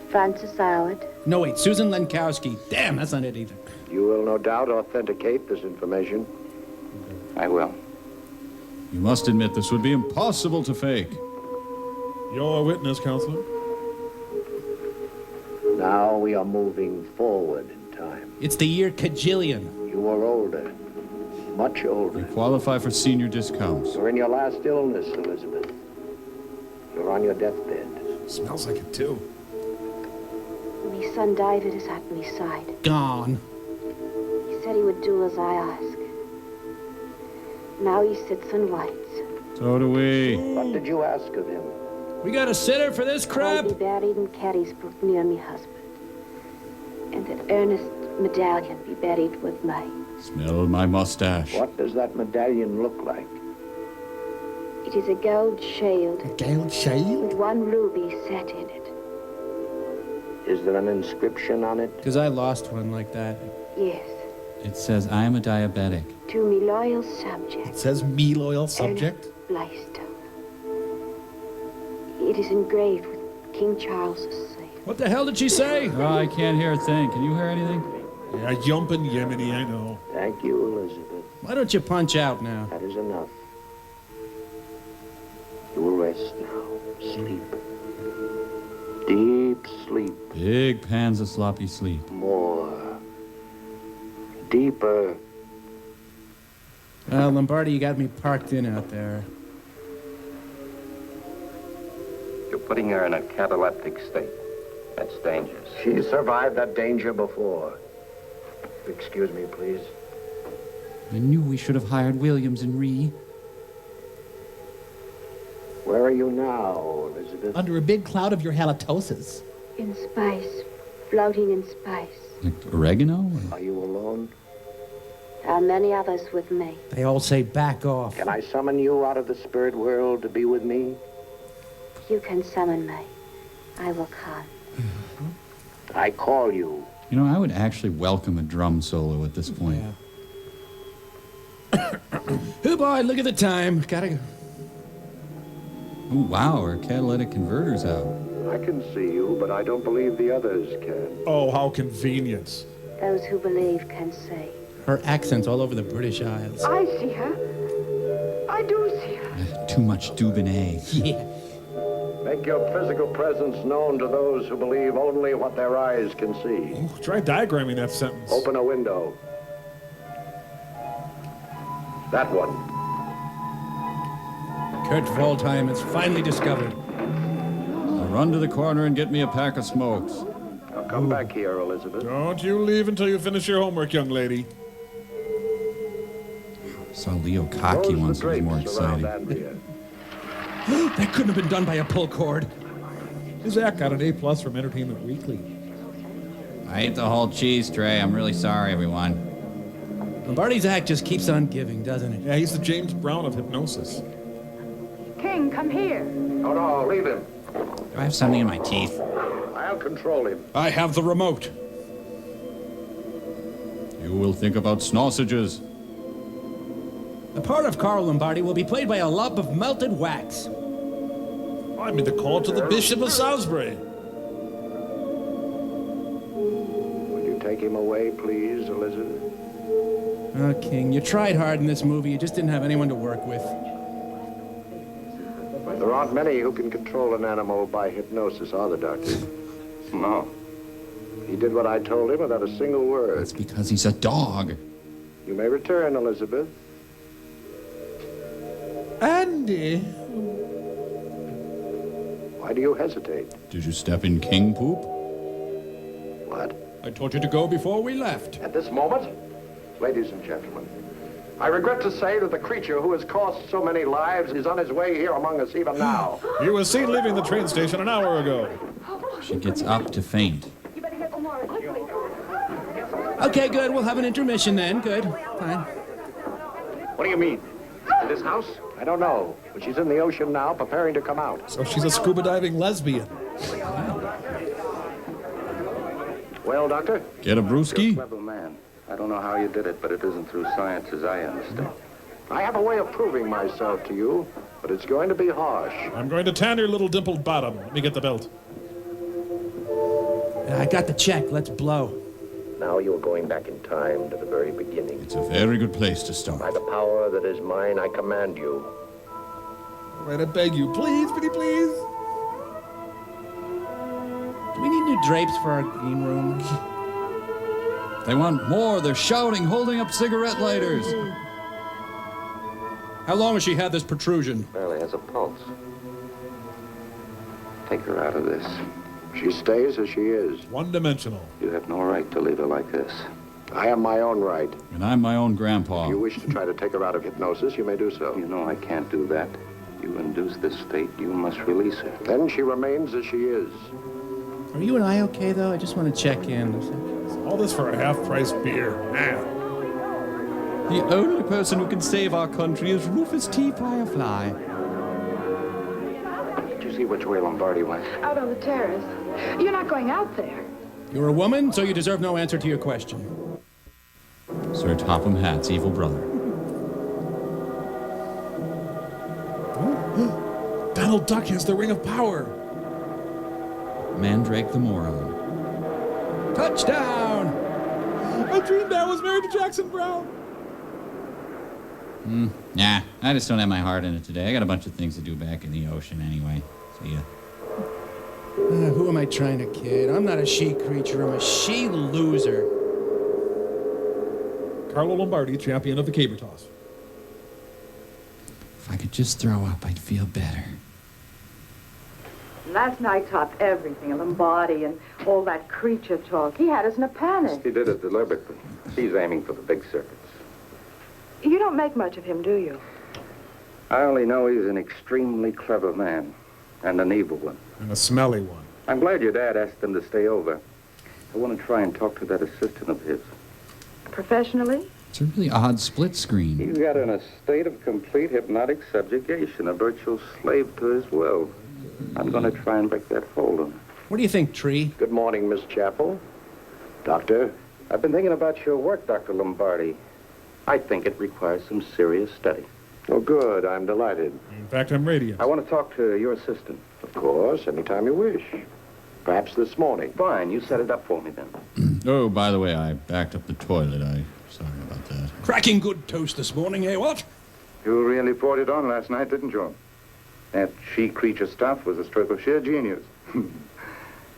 Frances Howard. No, wait, Susan Lenkowski. Damn, that's not it either. You will no doubt authenticate this information. I will. You must admit this would be impossible to fake. You're a witness, Counselor. Now we are moving forward in time. It's the year Kajillion. You are older. Much older. You qualify for senior discounts. You're in your last illness, Elizabeth. You're on your deathbed. Smells like it, too. My son David is at my side. Gone. He said he would do as I ask. Now he sits and waits. So do we. What did you ask of him? We got a sitter for this crap? I'll be buried in Caddysbrook near me husband. And that Ernest medallion be buried with me. Smell my mustache. What does that medallion look like? It is a gold shield. A gold shield? With one ruby set in it. Is there an inscription on it? Because I lost one like that. Yes. It says, I am a diabetic. To me loyal subject. It says me loyal subject? Ernest Blystone. It is engraved with King Charles's seal. What the hell did she say? Oh, I can't hear a thing. Can you hear anything? Yeah, yumpin' Yemeni, I know. Thank you, Elizabeth. Why don't you punch out now? That is enough. You will rest now. Sleep. Deep sleep. Big pans of sloppy sleep. More. Deeper. Lombardi, you got me parked in out there. You're putting her in a cataleptic state. That's dangerous. She survived that danger before. Excuse me, please. I knew we should have hired Williams and Ree. Where are you now, Elizabeth? Under a big cloud of your halitosis. In space. Floating in space. Like oregano? Are you alone? There are many others with me. They all say back off. Can I summon you out of the spirit world to be with me? You can summon me. I will come. I call you. You know, I would actually welcome a drum solo at this point. Yeah. Oh boy, look at the time. Gotta go. Oh, wow, our catalytic converter's out. I can see you, but I don't believe the others can. Oh, how convenient. Those who believe can see. Her accent's all over the British Isles. I see her. I do see her. Too much Dubonnet. Yeah. Make your physical presence known to those who believe only what their eyes can see. Oh, try diagramming that sentence. Open a window. That one. Kurt Waldheim is finally discovered. I'll run to the corner and get me a pack of smokes. Now come back here, Elizabeth. Don't you leave until you finish your homework, young lady. Saw Leo cocky once, it was more exciting. That couldn't have been done by a pull cord. His act got an A+ from Entertainment Weekly. I ate the whole cheese tray. I'm really sorry, everyone. Lombardi's act just keeps on giving, doesn't it? Yeah, he's the James Brown of hypnosis. King, come here. No, leave him. Do I have something in my teeth? I'll control him. I have the remote. You will think about sausages. The part of Carl Lombardi will be played by a lump of melted wax. I mean the call to the Bishop of Salisbury. Would you take him away, please, Elizabeth? Oh, King, you tried hard in this movie. You just didn't have anyone to work with. There aren't many who can control an animal by hypnosis, are there, Doctor? No. He did what I told him without a single word. It's because he's a dog. You may return, Elizabeth. Andy. Why do you hesitate? Did you step in king poop? What? I told you to go before we left. At this moment, ladies and gentlemen, I regret to say that the creature who has cost so many lives is on his way here among us even now. He was seen leaving the train station an hour ago. She gets up to faint. Okay, good. We'll have an intermission then. Good. Fine. What do you mean? In this house? I don't know, but she's in the ocean now, preparing to come out. So she's a scuba diving lesbian. Well, Doctor? Get a brewski? You're a clever man. I don't know how you did it, but it isn't through science as I understand. I have a way of proving myself to you, but it's going to be harsh. I'm going to tan your little dimpled bottom. Let me get the belt. I got the check. Let's blow. Now you are going back in time to the very beginning. It's a very good place to start. By the power that is mine, I command you. All right, I beg you, please, pretty please. Do we need new drapes for our green room? They want more. They're shouting, holding up cigarette lighters. How long has she had this protrusion? Barely has a pulse. Take her out of this. She stays as she is. One-dimensional. You have no right to leave her like this. I have my own right. And I'm my own grandpa. If you wish to try to take her out of hypnosis, you may do so. You know I can't do that. You induce this state, you must release her. Then she remains as she is. Are you and I okay, though? I just want to check in. All this for a half-price beer. Man. The only person who can save our country is Rufus T. Firefly. Did you see which way Lombardi went? Out on the terrace. You're not going out there. You're a woman, so you deserve no answer to your question. Sir Topham Hatt's evil brother. Donald Duck has the ring of power. Mandrake the moron. Touchdown! I dreamed I was married to Jackson Brown. Nah, I just don't have my heart in it today. I got a bunch of things to do back in the ocean anyway. See ya. Who am I trying to kid? I'm not a she creature. I'm a she loser. Carlo Lombardi, champion of the caber toss. If I could just throw up, I'd feel better. Last night topped everything, Lombardi and all that creature talk. He had us in a panic. He did it deliberately. He's aiming for the big circuits. You don't make much of him, do you? I only know he's an extremely clever man and an evil one. And a smelly one. I'm glad your dad asked him to stay over. I want to try and talk to that assistant of his. Professionally? It's a really odd split screen. He's got in a state of complete hypnotic subjugation, a virtual slave to his will. I'm going to try and break that hold on him. What do you think, Tree? Good morning, Miss Chapel. Doctor? I've been thinking about your work, Dr. Lombardi. I think it requires some serious study. Oh, good. I'm delighted. In fact, I'm radiant. I want to talk to your assistant. Of course, anytime you wish. Perhaps this morning. Fine, you set it up for me then. Oh, by the way, I backed up the toilet. Sorry about that. Cracking good toast this morning, eh, what? You really poured it on last night, didn't you? That she-creature stuff was a stroke of sheer genius.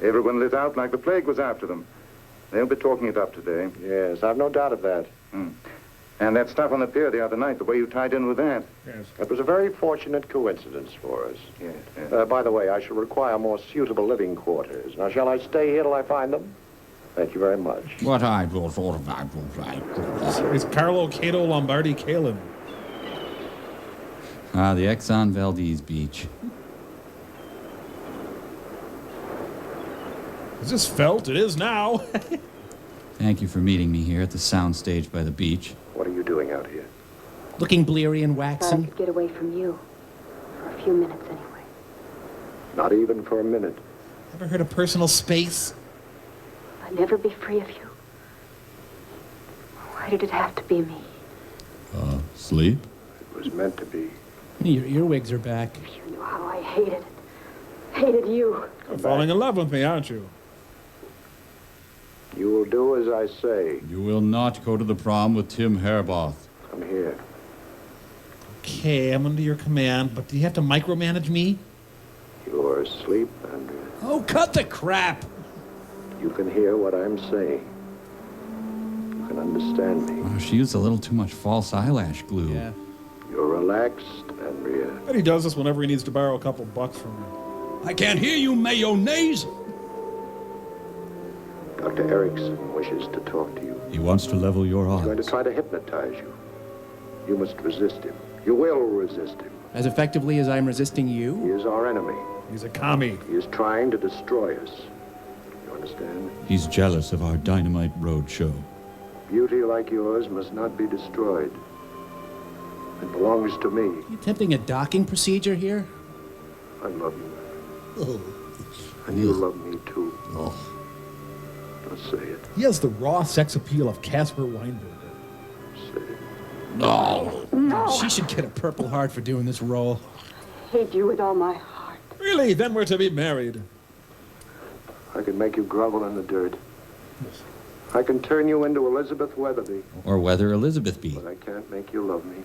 Everyone lit out like the plague was after them. They'll be talking it up today. Yes, I've no doubt of that. And that stuff on the pier the other night, the way you tied in with that. Yes. That was a very fortunate coincidence for us. Yes. By the way, I shall require more suitable living quarters. Now, shall I stay here till I find them? Thank you very much. What I will sort of I will like. It's Carlo Cato Lombardi Kalin. Ah, the Exxon Valdez Beach. Is this felt? It is now. Thank you for meeting me here at the soundstage by the beach. What are you doing out here? Looking bleary and I waxen. could get away from you. For a few minutes, anyway. Not even for a minute. Ever heard of personal space? I'll never be free of you. Why did it have to be me? Sleep? It was meant to be. Your earwigs are back. You knew how I hated it. Hated you. You're falling in love with me, aren't you? You will do as I say. You will not go to the prom with Tim Hairboth. Come here. Okay, I'm under your command, but do you have to micromanage me? You're asleep, Andrea. Oh, cut the crap! You can hear what I'm saying. You can understand me. Oh, she used a little too much false eyelash glue. Yeah. You're relaxed, Andrea. And he does this whenever he needs to borrow a couple bucks from you. I can't hear you, mayonnaise! Dr. Erickson wishes to talk to you. He wants to level your He's going to odds. try to hypnotize you. You must resist him. You will resist him. As effectively as I'm resisting you? He is our enemy. He's a commie. He is trying to destroy us. You understand? He's jealous of our Dynamite Road show. Beauty like yours must not be destroyed. It belongs to me. You attempting a docking procedure here? I love you. And you love me too. Don't say it. He has the raw sex appeal of Casper Weinberger. Say it. No. She should get a Purple Heart for doing this role. I hate you with all my heart. Really? Then we're to be married. I can make you grovel in the dirt. I can turn you into Elizabeth Weatherby. Or whether Elizabeth be. But I can't make you love me.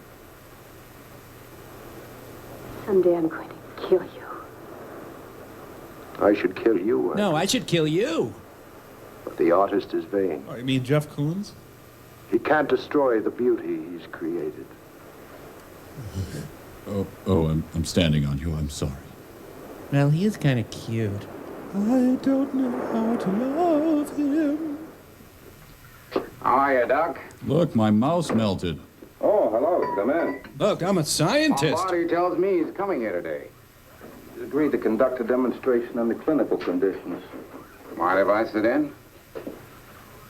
Someday I'm going to kill you. I should kill you. No, I should kill you. But the artist is vain. Oh, you mean Jeff Koons? He can't destroy the beauty he's created. I'm standing on you. I'm sorry. Well, he is kind of cute. I don't know how to love him. How are you, Doc? Look, my mouse melted. Oh, hello. Come in. Look, I'm a scientist. Lombardi tells me he's coming here today. He's agreed to conduct a demonstration on the clinical conditions. Mind if I sit in?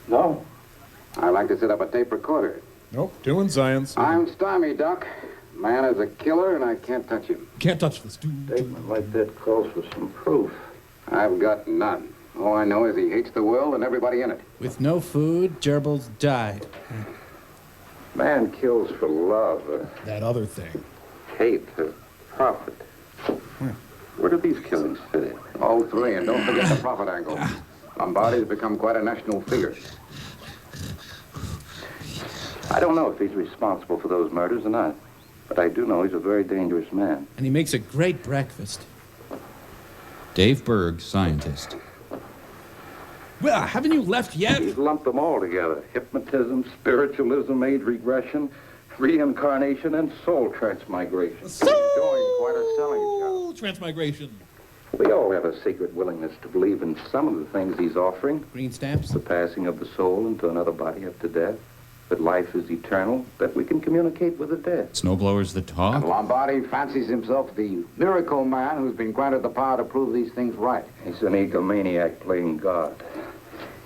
No. I'd like to set up a tape recorder. Nope, doing science. I'm stymied, Doc. Man is a killer, and I can't touch him. Can't touch this. Statement like that calls for some proof. I've got none. All I know is he hates the world and everybody in it. With no food, gerbils died. Man kills for love, That other thing. hate, profit. Where do these killings fit in? All three, and don't forget the profit angle. Lombardi's become quite a national figure. I don't know if he's responsible for those murders or not, but I do know he's a very dangerous man. And he makes a great breakfast. Dave Berg, scientist. Well, haven't you left yet? He's lumped them all together. Hypnotism, spiritualism, age regression, reincarnation, and soul transmigration. He's doing quite a selling job. Transmigration. We all have a secret willingness to believe in some of the things he's offering. Green stamps? The passing of the soul into another body after death. That life is eternal. That we can communicate with the dead. Snowblowers that talk? And Lombardi fancies himself the miracle man who's been granted the power to prove these things right. He's an egomaniac playing God.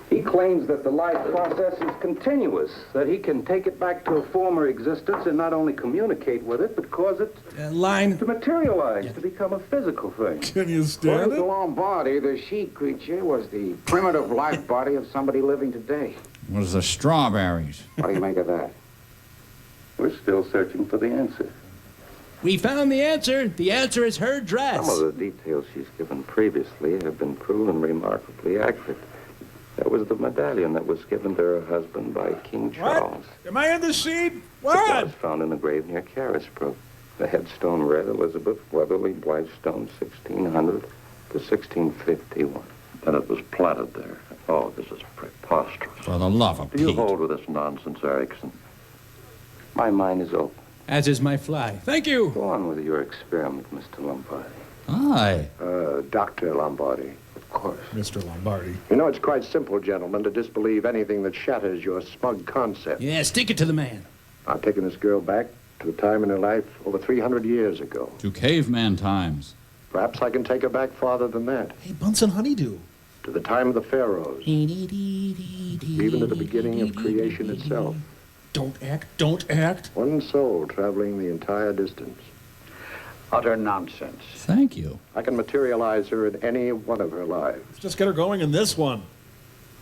He claims that the life process is continuous, that he can take it back to a former existence and not only communicate with it, but cause it line to materialize, to become a physical thing. Can you stand According it? to Lombardi, the she creature was the primitive life body of somebody living today. What is the strawberries? What do you make of that? We're still searching for the answer. We found the answer. The answer is her dress. Some of the details she's given previously have been proven remarkably accurate. That was the medallion that was given to her husband by King Charles. What? Am I in the scene? It was found in the grave near Carisbrooke. The headstone read Elizabeth Weatherly Blythestone, 1600 to 1651. And it was planted there. Oh, this is preposterous. For the love of Do you Pete. hold with this nonsense, Erickson? My mind is open. As is my fly. Thank you. Go on with your experiment, Mr. Lombardi. Aye. Dr. Lombardi. Of course. Mr. Lombardi. You know, it's quite simple, gentlemen, to disbelieve anything that shatters your smug concept. Yeah, stick it to the man. I've taken this girl back to a time in her life over 300 years ago. To caveman times. Perhaps I can take her back farther than that. Hey, Bunsen Honeydew. To the time of the pharaohs. Even to the beginning of creation itself. Don't act, don't act. One soul traveling the entire distance. Utter nonsense. Thank you. I can materialize her in any one of her lives. Let's just get her going in this one.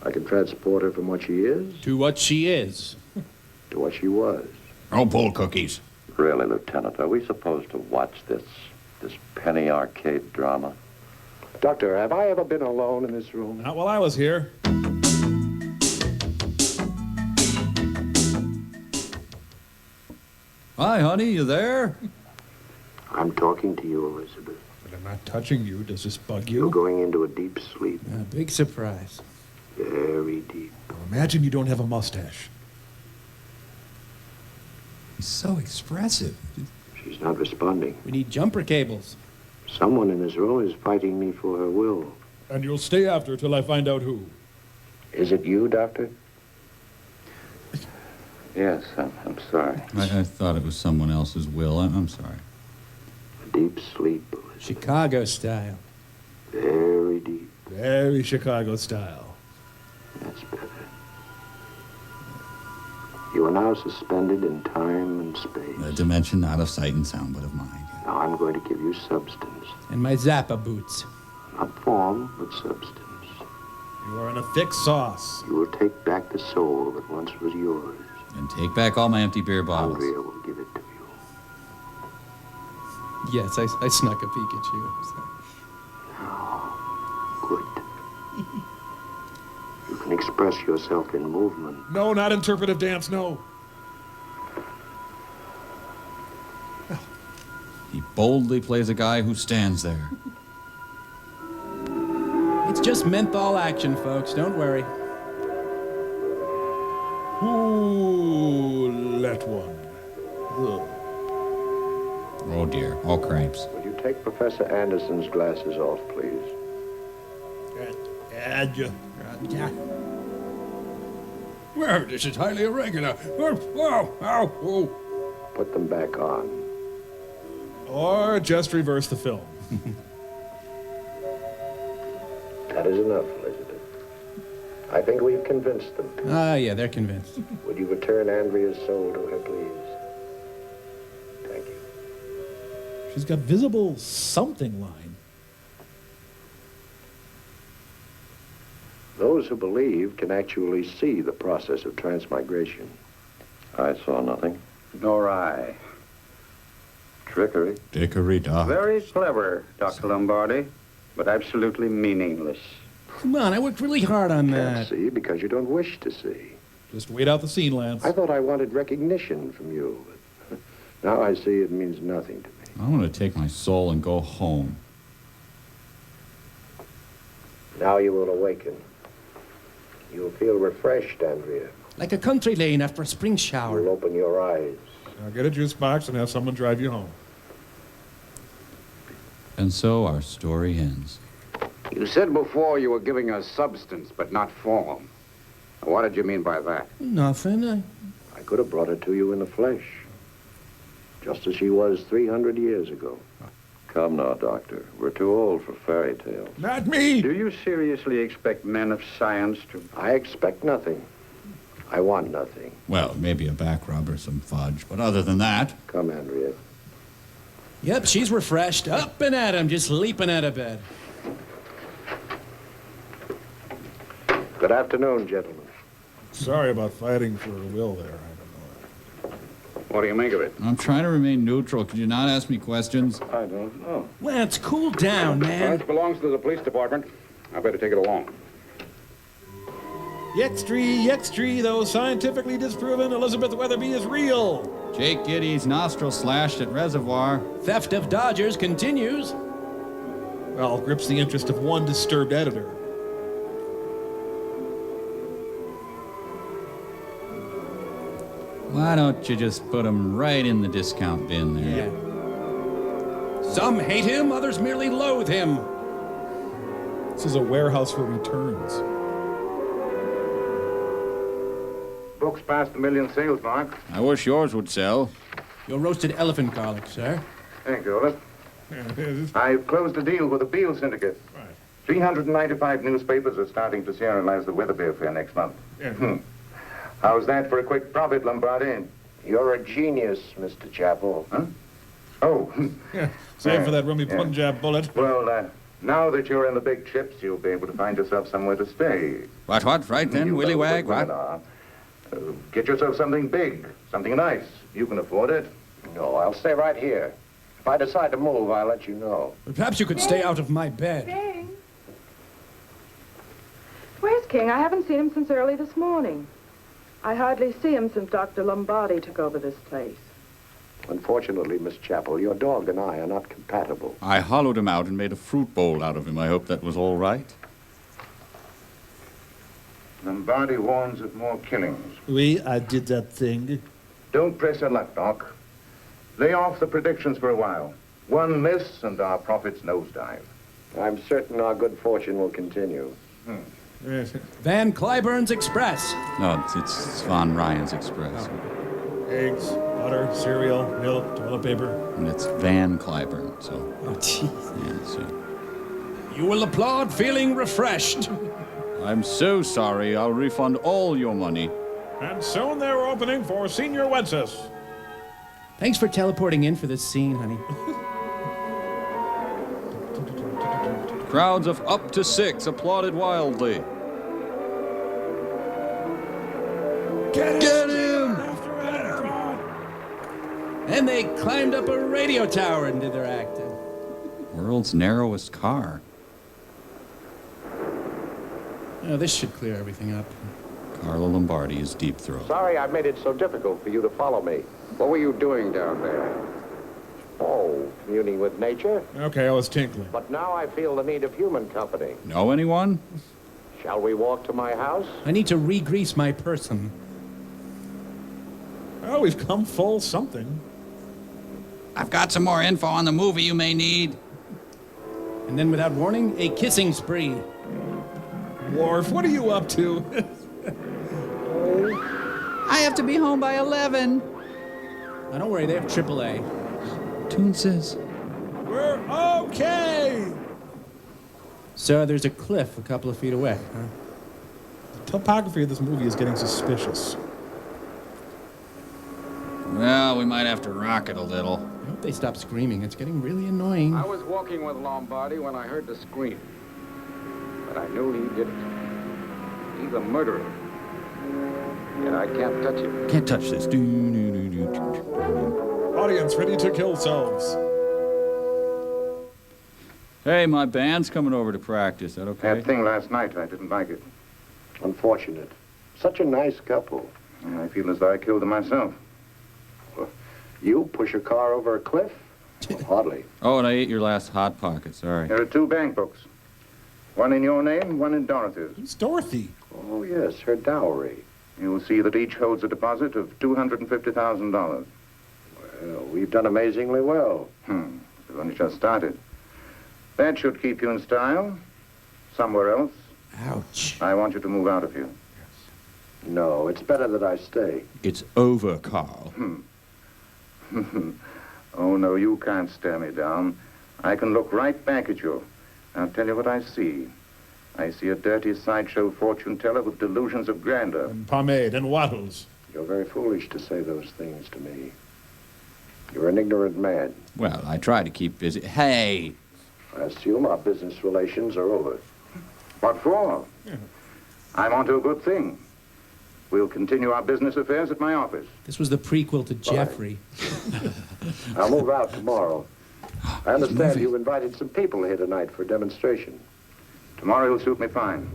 I can transport her from what she is To what she is. to what she was. Oh, bull cookies. Really, Lieutenant, are we supposed to watch this penny arcade drama? Doctor, have I ever been alone in this room? Not while I was here. Hi, honey, you there? I'm talking to you, Elizabeth. But I'm not touching you. Does this bug You're you? going into a deep sleep. A big surprise. Very deep. Imagine you don't have a mustache. He's so expressive. She's not responding. We need jumper cables. Someone in this room is fighting me for her will. And you'll stay after till I find out who. Is it you, Doctor? Yes, I'm sorry. I thought it was someone else's will. I'm sorry. A deep sleep, Elizabeth. Chicago style. Very deep. Very Chicago style. That's better. You are now suspended in time and space. A dimension not of sight and sound, but of mind. Now I'm going to give you substance. And my Zappa boots. Not form, but substance. You are in a thick sauce. You will take back the soul that once was yours. And take back all my empty beer bottles. Andrea will give it to you. Yes, I snuck a peek at you. Good. You can express yourself in movement. No, not interpretive dance, no. He boldly plays a guy who stands there. It's just menthol action, folks. Don't worry. Ooh, let one. Ugh. Oh, dear. All cripes. Would you take Professor Anderson's glasses off, please? Yeah. Well, this is highly irregular. Oh. Put them back on. Or just reverse the film. That is enough, Elizabeth. I think we've convinced them. Yeah, they're convinced. Would you return Andrea's soul to her, please? Thank you. She's got visible something line. Those who believe can actually see the process of transmigration. I saw nothing. Nor I. Trickery. Dickory dock. Very clever, Dr. Lombardi, but absolutely meaningless. Come on, I worked really hard on Can't that. see because you don't wish to see. Just wait out the scene, Lance. I thought I wanted recognition from you, but now I see it means nothing to me. I want to take my soul and go home. Now you will awaken. You will feel refreshed, Andrea. Like a country lane after a spring shower. You'll open your eyes. Now get a juice box and have someone drive you home. And so our story ends. You said before you were giving us substance, but not form. What did you mean by that? Nothing. I could have brought her to you in the flesh, just as she was 300 years ago. Come now, Doctor. We're too old for fairy tales. Not me! Do you seriously expect men of science to... I expect nothing. I want nothing. Well, maybe a back rub or some fudge, but other than that... Come, Andrea. Yep, she's refreshed. Up and at him, just leaping out of bed. Good afternoon, gentlemen. Sorry about fighting for a will there. What do you make of it? I'm trying to remain neutral. Could you not ask me questions? I don't know. Lance, cool down, man. It belongs to the police department. I better take it along. Yextree, though scientifically disproven, Elizabeth Weatherby is real. Jake Giddy's nostril slashed at reservoir. Theft of Dodgers continues. Well, grips the interest of one disturbed editor. Why don't you just put him right in the discount bin there? Yeah. Some hate him, others merely loathe him. This is a warehouse for returns. Books past the million sales mark. I wish yours would sell. Your roasted elephant garlic, sir. Thank you, Olaf. I've closed a deal with the Beale Syndicate. 395 newspapers are starting to serialize the Weatherby affair next month. How's that for a quick profit, Lombardi? You're a genius, Mr. Chapel. Huh? Oh. Save for that rummy Punjab bullet. Well, now that you're in the big chips, you'll be able to find yourself somewhere to stay. What, right then? Willy Wag, what? Get yourself something big, something nice. You can afford it. No, I'll stay right here. If I decide to move, I'll let you know. Perhaps you could stay out of my bed. King? Where's King? I haven't seen him since early this morning. I hardly see him since Dr. Lombardi took over this place. Unfortunately, Miss Chapel, your dog and I are not compatible. I hollowed him out and made a fruit bowl out of him. I hope that was all right. Lombardi warns of more killings. Oui, I did that thing. Don't press your luck, Doc. Lay off the predictions for a while. One miss and our profits nosedive. I'm certain our good fortune will continue. Van Cliburn's Express. No, it's Von Ryan's Express. Eggs, butter, cereal, milk, toilet paper. And it's Van Cliburn, so... Oh, jeez. Yeah, so... You will applaud feeling refreshed. I'm so sorry. I'll refund all your money. And soon they're opening for Senior Wenceslas. Thanks for teleporting in for this scene, honey. Crowds of up to 6 applauded wildly. Get him! And they climbed up a radio tower and did their act. World's narrowest car. Oh, this should clear everything up. Carlo Lombardi is deep throat. Sorry I've made it so difficult for you to follow me. What were you doing down there? Oh, communing with nature? Okay, I was tinkling. But now I feel the need of human company. Know anyone? Shall we walk to my house? I need to re-grease my person. Oh, we've come full something. I've got some more info on the movie you may need. And then without warning, a kissing spree. Worf, what are you up to? I have to be home by 11. Now, don't worry, they have AAA. Toon says. We're okay! So there's a cliff a couple of feet away, huh? The topography of this movie is getting suspicious. Well, we might have to rock it a little. I hope they stop screaming. It's getting really annoying. I was walking with Lombardi when I heard the scream. But I knew he did it. He's a murderer. And I can't touch him. Can't touch this. Audience ready to kill selves. Hey, my band's coming over to practice. That okay? That thing last night, I didn't like it. Unfortunate. Such a nice couple. I feel as though I killed them myself. You push a car over a cliff? Well, hardly. Oh, and I ate your last Hot Pocket. Sorry. There are 2 bank books. One in your name, one in Dorothy's. It's Dorothy. Oh, yes, her dowry. You will see that each holds a deposit of $250,000. Well, we've done amazingly well. We've only just started. That should keep you in style. Somewhere else. Ouch. I want you to move out of here. No, it's better that I stay. It's over, Carl. Oh, no, you can't stare me down. I can look right back at you. I'll tell you what I see. I see a dirty sideshow fortune teller with delusions of grandeur. And pomade and wattles. You're very foolish to say those things to me. You're an ignorant man. Well, I try to keep busy. Hey! I assume our business relations are over. What for? I'm onto a good thing. We'll continue our business affairs at my office. This was the prequel to Jeffrey. I'll move out tomorrow. I understand you invited some people here tonight for a demonstration. Tomorrow will suit me fine.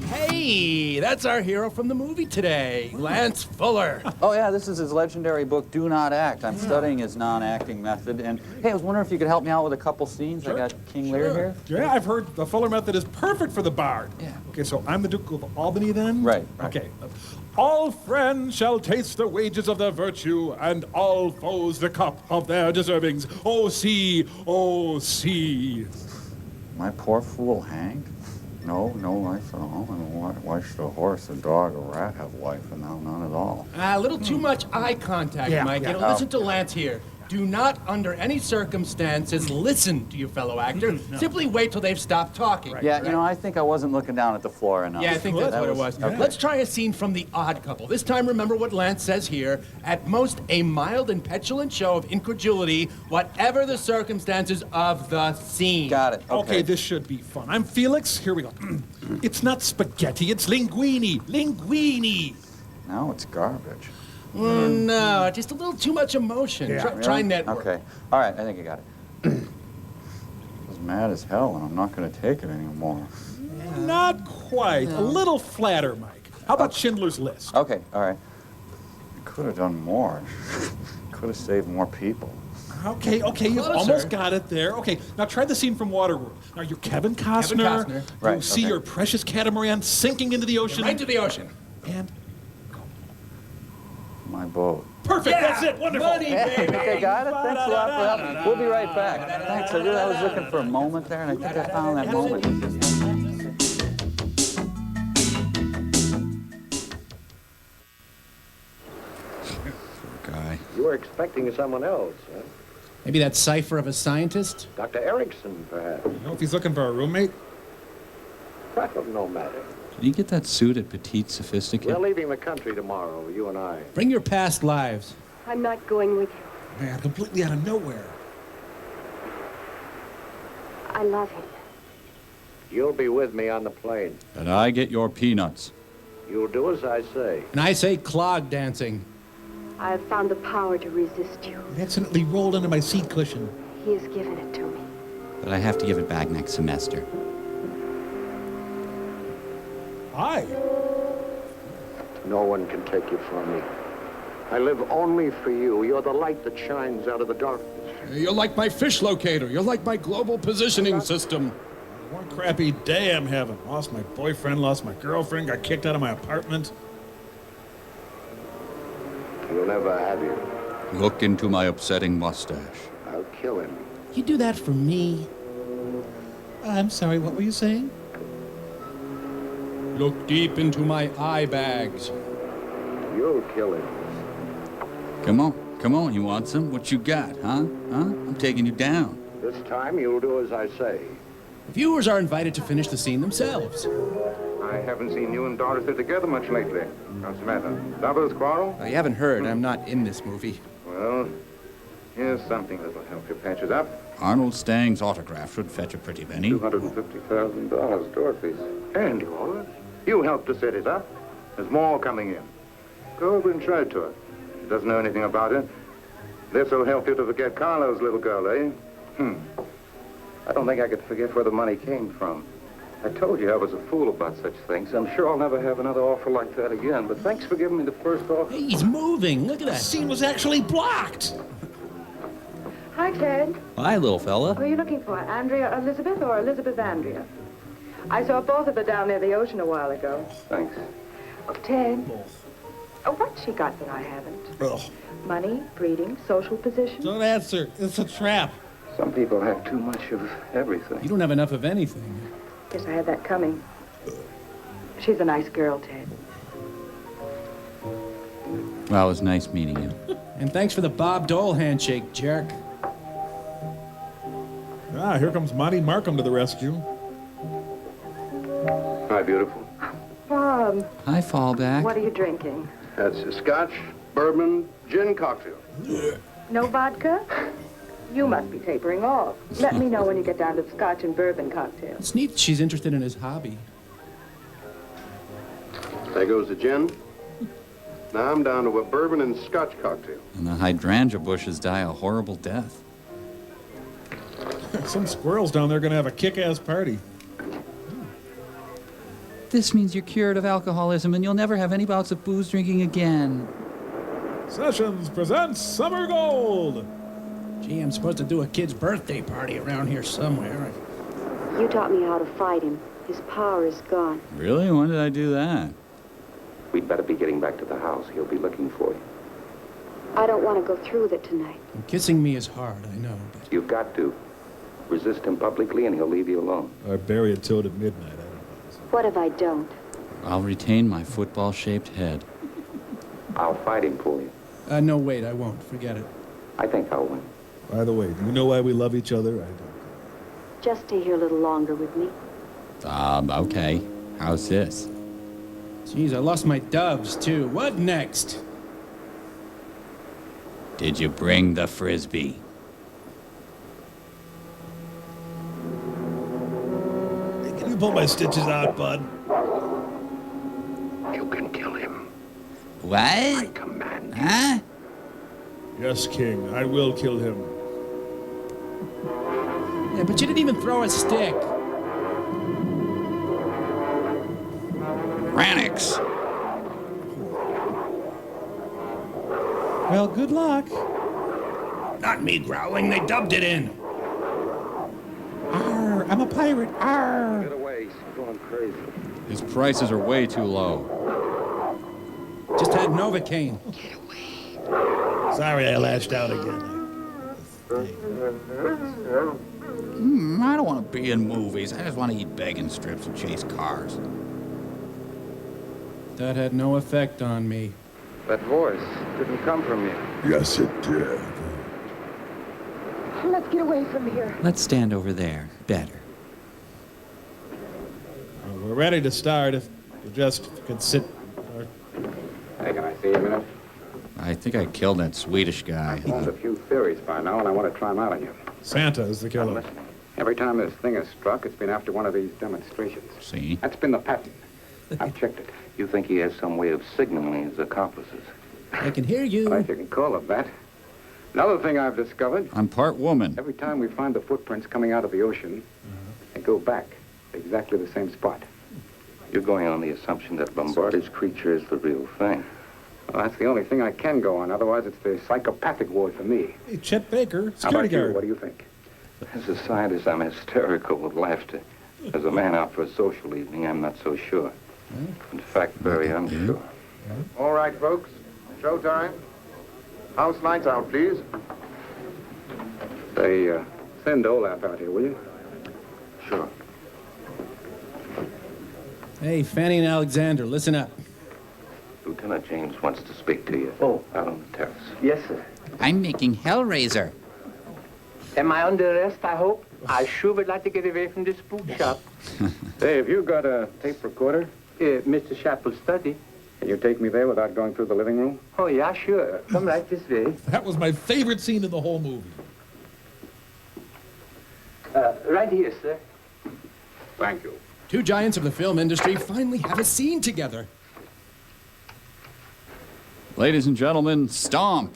Hey, that's our hero from the movie today, Lance Fuller. Oh, yeah, this is his legendary book, Do Not Act. I'm studying his non-acting method. And, hey, I was wondering if you could help me out with a couple scenes. Sure. I got King Lear here. Yeah, I've heard the Fuller method is perfect for the bard. Yeah. Okay, so I'm the Duke of Albany then? Right. Okay. All friends shall taste the wages of their virtue, and all foes the cup of their deservings. Oh, see, oh, see. My poor fool hanged? No life at all. And why should a horse, a dog, a rat have life, and now none at all? A little too much eye contact, Yeah, Mike. yeah. Listen to Lance here. Do not, under any circumstances, listen to your fellow actor. Simply wait till they've stopped talking. Yeah, you know, I think I wasn't looking down at the floor enough. Yeah, I think that's what it was. Okay. Let's try a scene from The Odd Couple. This time, remember what Lance says here. At most, a mild and petulant show of incredulity, whatever the circumstances of the scene. Got it. Okay, this should be fun. I'm Felix. Here we go. It's not spaghetti, it's linguine. Linguine. No, it's garbage. No, just a little too much emotion. Yeah, Try really? network. Okay. All right, I think I got it. I was mad as hell, and I'm not going to take it anymore. Not quite. A little flatter, Mike. How about Schindler's List? Okay, all right. I could have done more. Could have saved more people. Okay, you've almost got it there. Okay, now try the scene from Waterworld. Now you're Kevin Costner. Right, You see your precious catamaran sinking into the ocean. Right to the ocean. And my boat. perfect, that's it, wonderful. Money, baby. Okay, got it. Thanks a lot for helping. We'll be right back. Thanks. I was looking for a moment there, and I think I found that moment. Guy. You were expecting someone else, huh? Maybe that cipher of a scientist? Dr. Erickson, perhaps. You know if he's looking for a roommate? No matter. Did he get that suit at Petite Sophisticate? We're leaving the country tomorrow, you and I. Bring your past lives. I'm not going with you. Man, completely out of nowhere. I love him. You'll be with me on the plane. And I get your peanuts. You'll do as I say. And I say clog dancing. I have found the power to resist you. It accidentally rolled under my seat cushion. He has given it to me. But I have to give it back next semester. Hi. No one can take you from me. I live only for you. You're the light that shines out of the darkness. You're like my fish locator. You're like my global positioning system. One crappy day I'm having. Lost my boyfriend, lost my girlfriend, got kicked out of my apartment. You'll never have you. Look into my upsetting mustache. I'll kill him. You do that for me? I'm sorry, what were you saying? Look deep into my eye bags. You'll kill him. Come on, you want some? What you got, huh? I'm taking you down. This time you'll do as I say. Viewers are invited to finish the scene themselves. I haven't seen you and Dorothy together much lately. What's the matter? Lovers quarrel? You haven't heard, I'm not in this movie. Well, here's something that'll help you patch it up. Arnold Stang's autograph should fetch a pretty penny. $250,000, Dorothy's. And yours. You helped to set it up. There's more coming in. Go over and show it to her. She doesn't know anything about it. This'll help you to forget Carlo's little girl, eh? I don't think I could forget where the money came from. I told you I was a fool about such things. I'm sure I'll never have another offer like that again, but thanks for giving me the first offer. Hey, he's moving. Look at that. The scene was actually blocked. Hi, Ted. Hi, little fella. Who are you looking for, Andrea Elizabeth or Elizabeth Andrea? I saw both of them down near the ocean a while ago. Thanks. Oh, Ted, what's she got that I haven't? Ugh. Money, breeding, social position? Don't answer. It's a trap. Some people have too much of everything. You don't have enough of anything. Guess I had that coming. She's a nice girl, Ted. Well, it was nice meeting you. And thanks for the Bob Dole handshake, jerk. Ah, here comes Monty Markham to the rescue. Hi, beautiful. Bob, Hi, Fallback. what are you drinking? That's a scotch, bourbon, gin cocktail. No vodka? You must be tapering off. Let me know when you get down to the scotch and bourbon cocktail. It's neat she's interested in his hobby. There goes the gin. Now I'm down to a bourbon and scotch cocktail. And the hydrangea bushes die a horrible death. Some squirrels down there are going to have a kick-ass party. This means you're cured of alcoholism and you'll never have any bouts of booze drinking again. Sessions presents Summer Gold. Gee, I'm supposed to do a kid's birthday party around here somewhere. You taught me how to fight him. His power is gone. Really? When did I do that? We'd better be getting back to the house. He'll be looking for you. I don't want to go through with it tonight. And kissing me is hard, I know, but... You've got to. Resist him publicly and he'll leave you alone. Or bury it till at midnight. What if I don't? I'll retain my football-shaped head. I'll fight him for you. No, wait, I won't. Forget it. I think I'll win. By the way, do you know why we love each other? I don't. Just stay here a little longer with me. Okay. How's this? Jeez, I lost my doves, too. What next? Did you bring the Frisbee? Hey, can you pull my stitches out, bud? You can kill him. What? I command you. Huh? Yes, King. I will kill him. Yeah, but you didn't even throw a stick. Ranix. Well, good luck. Not me growling, they dubbed it in. Arr, I'm a pirate. Arr. Get away. He's going crazy. His prices are way too low. Just had Novocaine. Sorry I lashed out again. I don't want to be in movies. I just want to eat bacon strips and chase cars. That had no effect on me. That voice didn't come from you. Yes, it did. Let's get away from here. Let's stand over there. Better. Well, we're ready to start if you just could sit. Hey, can I see you a minute? I think I killed that Swedish guy. I've formed a few theories by now, and I want to try them out on you. Santa is the killer. Listen, every time this thing is struck, it's been after one of these demonstrations. See? That's been the pattern. I've checked it. You think he has some way of signaling his accomplices? I can hear you. I think you can call it that. Another thing I've discovered, I'm part woman. every time we find the footprints coming out of the ocean, they go back to exactly the same spot. You're going on the assumption that Lombardi's creature is the real thing. Well, that's the only thing I can go on. Otherwise, it's the psychopathic ward for me. Hey, Chet Baker, How security about you? guard. What do you think? As a scientist, I'm hysterical with laughter. As a man out for a social evening, I'm not so sure. In fact, very unsure. All right, folks. Showtime. House lights out, please. Say, send Olaf out here, will you? Sure. Hey, Fanny and Alexander, listen up. Lieutenant James wants to speak to you. Oh. Out on the terrace. Yes, sir. I'm making Hellraiser. Am I under arrest, I hope? I sure would like to get away from this spook shop. Hey, have you got a tape recorder? Mr. Chappell's study. Can you take me there without going through the living room? Oh, yeah, sure. Come right this way. That was my favorite scene in the whole movie. Right here, sir. Thank you. Two giants of the film industry finally have a scene together. Ladies and gentlemen, Stomp.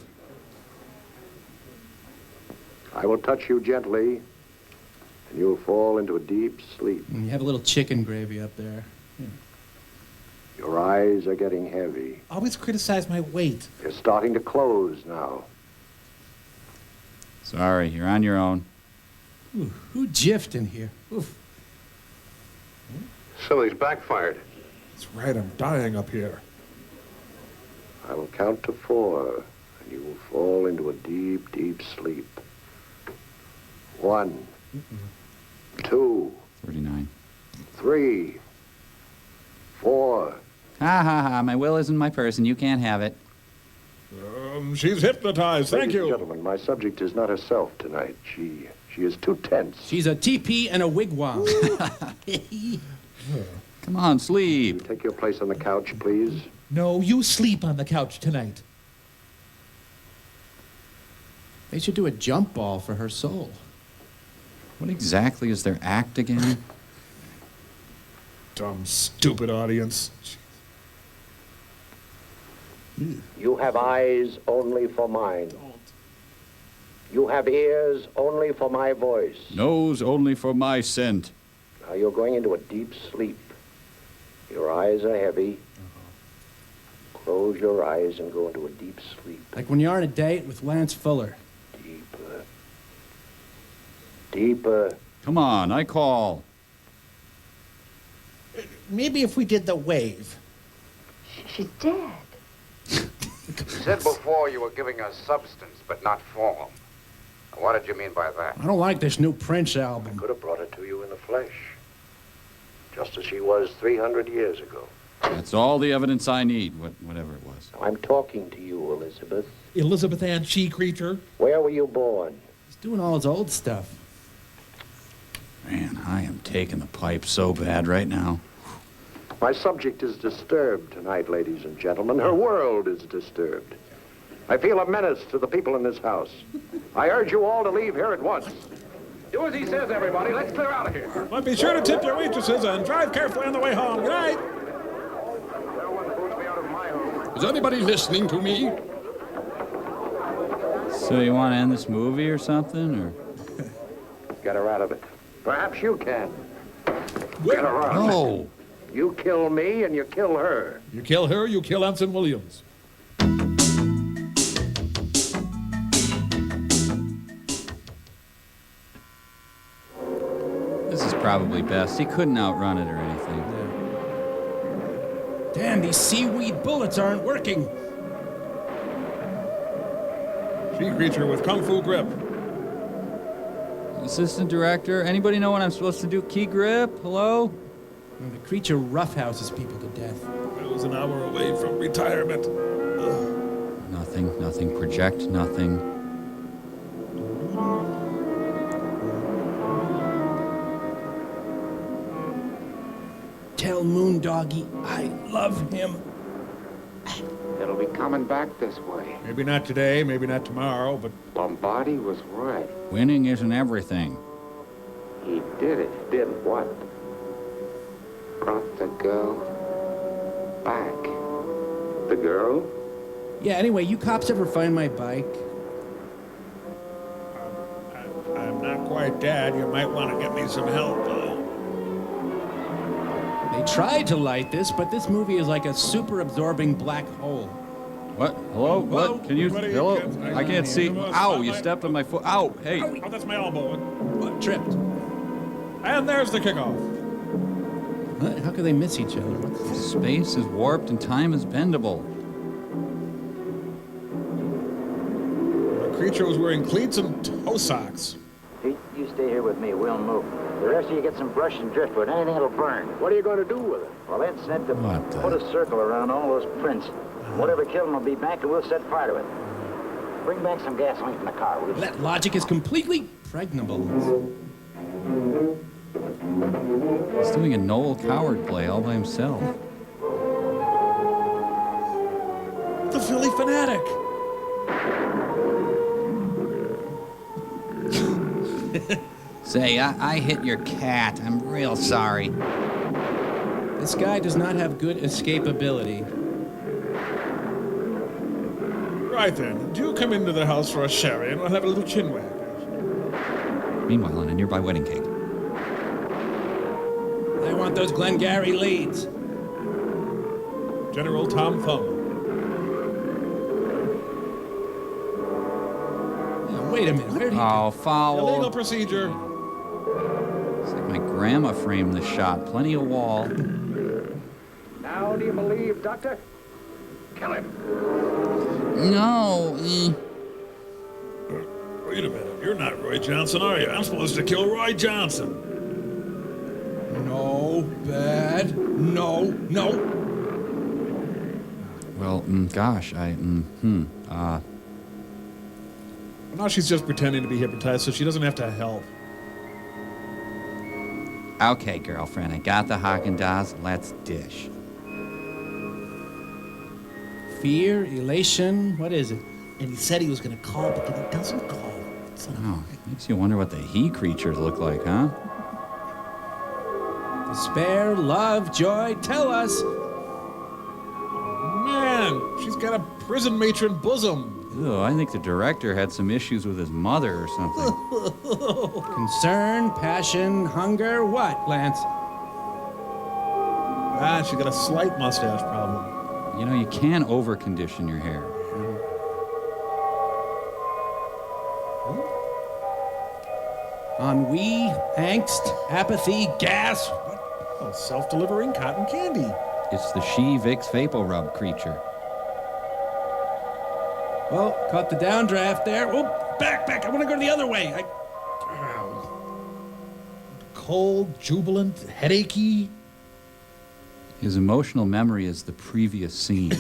I will touch you gently, and you will fall into a deep sleep. You have a little chicken gravy up there. Your eyes are getting heavy. Always criticize my weight. They're starting to close now. Sorry, you're on your own. Ooh, who jiffed in here? Oof. Somebody's backfired. That's right, I'm dying up here. I will count to 4, and you will fall into a deep, deep sleep. 1, 2, 39. 3, 4. Ha ha ha, my will isn't my person. You can't have it. She's hypnotized. Thank Ladies and you. gentlemen, my subject is not herself tonight. She is too tense. She's a teepee and a wigwam. Come on, sleep. Take your place on the couch, please. No, you sleep on the couch tonight. They should do a jump ball for her soul. What exactly is their act again? Dumb, stupid audience. You have eyes only for mine. You have ears only for my voice. Nose only for my scent. Now you're going into a deep sleep. Your eyes are heavy. Close your eyes and go into a deep sleep. Like when you're on a date with Lance Fuller. Deeper. Deeper. Come on, I call. Maybe if we did the wave. She's dead. You said before you were giving us substance, but not form. What did you mean by that? I don't like this new Prince album. Could have brought it to you in the flesh. Just as she was 300 years ago. That's all the evidence I need, whatever it was. I'm talking to you, Elizabeth. Elizabeth Ann She creature. Where were you born? He's doing all his old stuff. Man, I am taking the pipe so bad right now. My subject is disturbed tonight, ladies and gentlemen. Her world is disturbed. I feel a menace to the people in this house. I urge you all to leave here at once. Do as he says, everybody. Let's clear out of here. But be sure to tip your waitresses and drive carefully on the way home. Good night. Is anybody listening to me? So you want to end this movie or something, or? Get her out of it. Perhaps you can. Get her out. No. You kill me and you kill her. You kill her, you kill Anson Williams. This is probably best. He couldn't outrun it or anything. Damn, these seaweed bullets aren't working. She creature with kung fu grip. Assistant director, anybody know what I'm supposed to do? Key grip? Hello? Well, the creature roughhouses people to death. I was an hour away from retirement. Nothing, nothing. Project nothing. Tell Moondoggy I love him. It'll be coming back this way. Maybe not today, maybe not tomorrow, but... Lombardi was right. Winning isn't everything. He did it. Did what? Brought the girl back. The girl? Yeah, anyway, you cops ever find my bike? I'm not quite dead. You might want to get me some help, though. They tried to light this, but this movie is like a super absorbing black hole. What? Hello? What? Can you? Hello? I can't see. Ow, you stepped on my foot. Ow, hey. Oh, that's my elbow. What? Tripped. And there's the kickoff. What? How could they miss each other? Space is warped and time is bendable. The creature was wearing cleats and toe socks. Pete, you stay here with me. We'll move. The rest of you get some brush and driftwood. Anything that'll burn. What are you going to do with it? Well, Ed said to put a circle around all those prints. Whatever killed them will be back, and we'll set fire to it. Bring back some gasoline from the car, will you? That logic is completely pregnable. He's doing a Noel Coward play all by himself. The Philly Fanatic. Say, I hit your cat. I'm real sorry. This guy does not have good escapability. Right then, do come into the house for a sherry and we'll have a little chinwag. Meanwhile, on a nearby wedding cake. I want those Glengarry leads. General Tom Thumb. Yeah, wait a minute, where did he Oh, foul. Illegal procedure. It's like my grandma framed the shot. Plenty of wall. Now do you believe, Doctor? Kill him. No. Wait a minute, you're not Roy Johnson, are you? I'm supposed to kill Roy Johnson. No, bad. No, no. Well, gosh, Now she's just pretending to be hypnotized so she doesn't have to help. Okay, girlfriend, I got the Haagen-Dazs. Let's dish. Fear, elation, what is it? And he said he was going to call, but then he doesn't call. Oh, makes you wonder what the he creatures look like, huh? Despair, love, joy, tell us. Man, she's got a prison matron bosom. Ew, I think the director had some issues with his mother or something. Concern, passion, hunger, what, Lance? Ah, she's got a slight mustache problem. You know, you can over-condition your hair. Ennui, angst, apathy, gas. Oh, self-delivering cotton candy. It's the She Vicks Vapo Rub creature. Well, caught the downdraft there. Oh, back. I want to go the other way. Cold, jubilant, headachy. His emotional memory is the previous scene.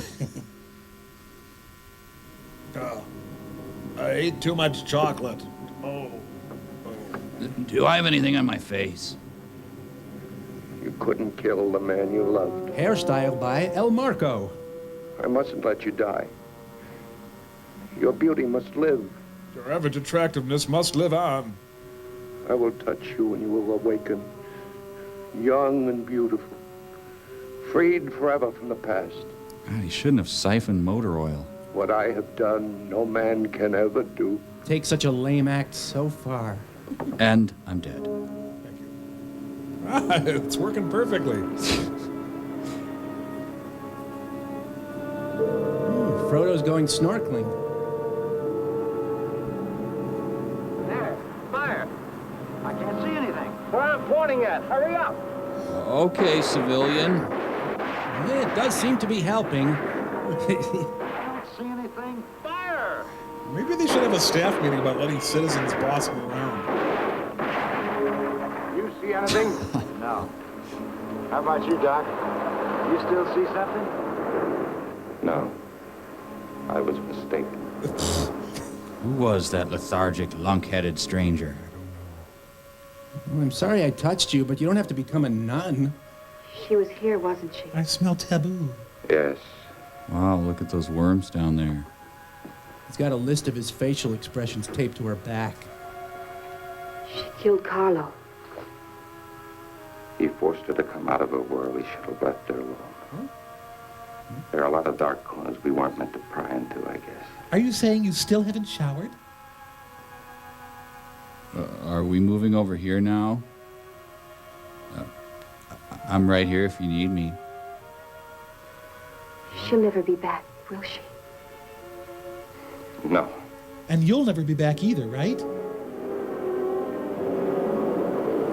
Oh. I ate too much chocolate. Oh. Do I have anything on my face? You couldn't kill the man you loved. Hairstyle by El Marco. I mustn't let you die. Your beauty must live. Your average attractiveness must live on. I will touch you and you will awaken, young and beautiful, freed forever from the past. God, he shouldn't have siphoned motor oil. What I have done, no man can ever do. Take such a lame act so far. And I'm dead. Ah, it's working perfectly. Frodo's going snorkeling. There, fire. I can't see anything. Where I'm pointing at. Hurry up. Okay, civilian. Yeah, it does seem to be helping. I don't see anything. Fire! Maybe they should have a staff meeting about letting citizens boss them around. You see anything? No. How about you, Doc? You still see something? No. I was mistaken. Who was that lethargic, lunk-headed stranger? Well, I'm sorry I touched you, but you don't have to become a nun. She was here, wasn't she? I smell taboo. Yes. Wow, look at those worms down there. He's got a list of his facial expressions taped to her back. She killed Carlo. He forced her to come out of her world. He should have left her alone. There are a lot of dark corners we weren't meant to pry into, I guess. Are you saying you still haven't showered? Are we moving over here now? I'm right here if you need me. She'll never be back, will she? No. And you'll never be back either, right?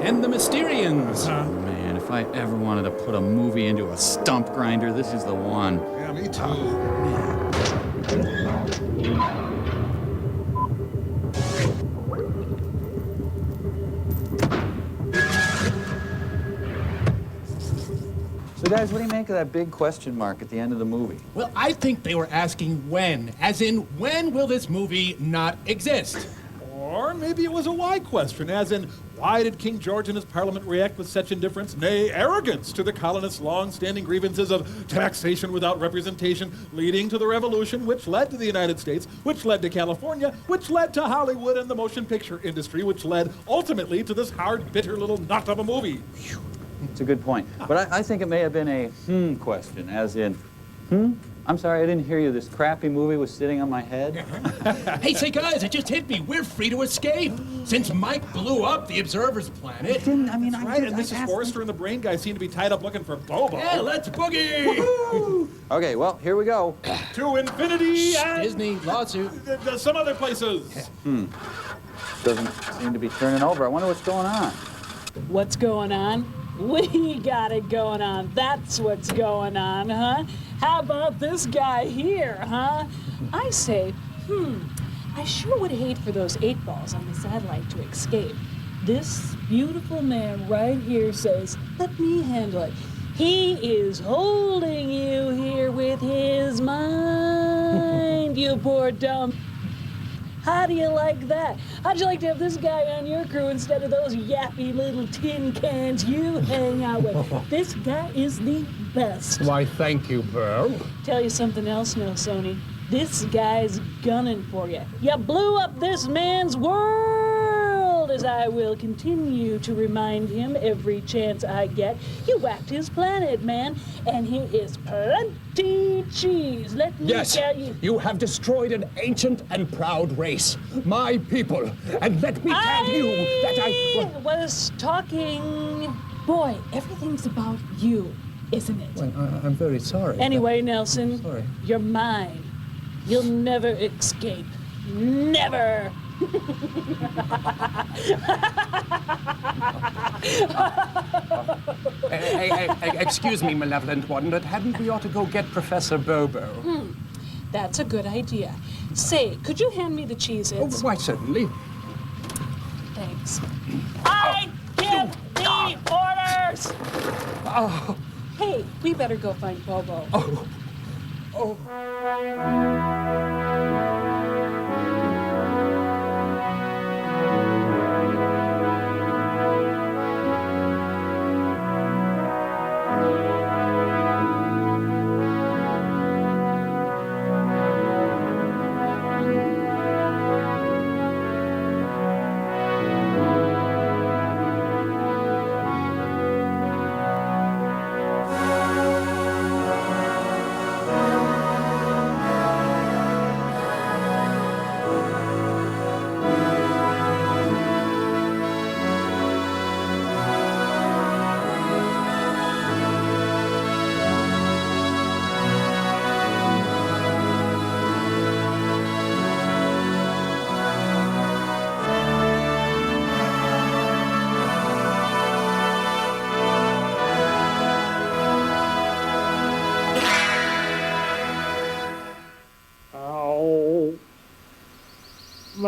And the Mysterians. Oh, man, if I ever wanted to put a movie into a stump grinder, this is the one. Yeah, me too. So, guys, what do you make of that big question mark at the end of the movie? Well, I think they were asking when. As in, when will this movie not exist? Or maybe it was a why question, as in, why did King George and his parliament react with such indifference, nay, arrogance, to the colonists' long-standing grievances of taxation without representation, leading to the revolution, which led to the United States, which led to California, which led to Hollywood and the motion picture industry, which led ultimately to this hard, bitter little nut of a movie. It's a good point. But I think it may have been a question, as in, I'm sorry, I didn't hear you. This crappy movie was sitting on my head. Hey, say, guys, it just hit me. We're free to escape. Since Mike blew up the Observer's planet. Right, and Mrs. Forrester and the Brain Guy seem to be tied up looking for Bobo. Yeah, let's boogie. Okay, well, here we go. To infinity and... Disney, lawsuit. Some other places. Doesn't seem to be turning over. I wonder what's going on. What's going on? We got it going on. That's what's going on, huh? How about this guy here, huh? I say, I sure would hate for those 8 balls on the satellite to escape. This beautiful man right here says, let me handle it. He is holding you here with his mind, you poor dumb. How do you like that? How'd you like to have this guy on your crew instead of those yappy little tin cans you hang out with? This guy is the best. Why, thank you, Pearl. Tell you something else, Nelsoni. This guy's gunning for you. You blew up this man's world, as I will continue to remind him every chance I get. You whacked his planet, man, and he is plenty cheese. Let me tell you. You have destroyed an ancient and proud race, my people. And let me tell you that I was talking. Boy, everything's about you, isn't it? Well, I'm very sorry. Anyway, Nelson, sorry. You're mine. You'll never escape. Never. Excuse me, malevolent one, but hadn't we ought to go get Professor Bobo? That's a good idea. Say, could you hand me the Cheez-Its? Oh, why, certainly. Thanks. I give the orders! Oh. Hey, we better go find Bobo. Oh.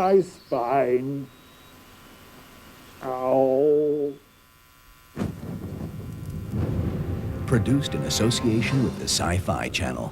my spine. Ow. Produced in association with the Sci-Fi Channel.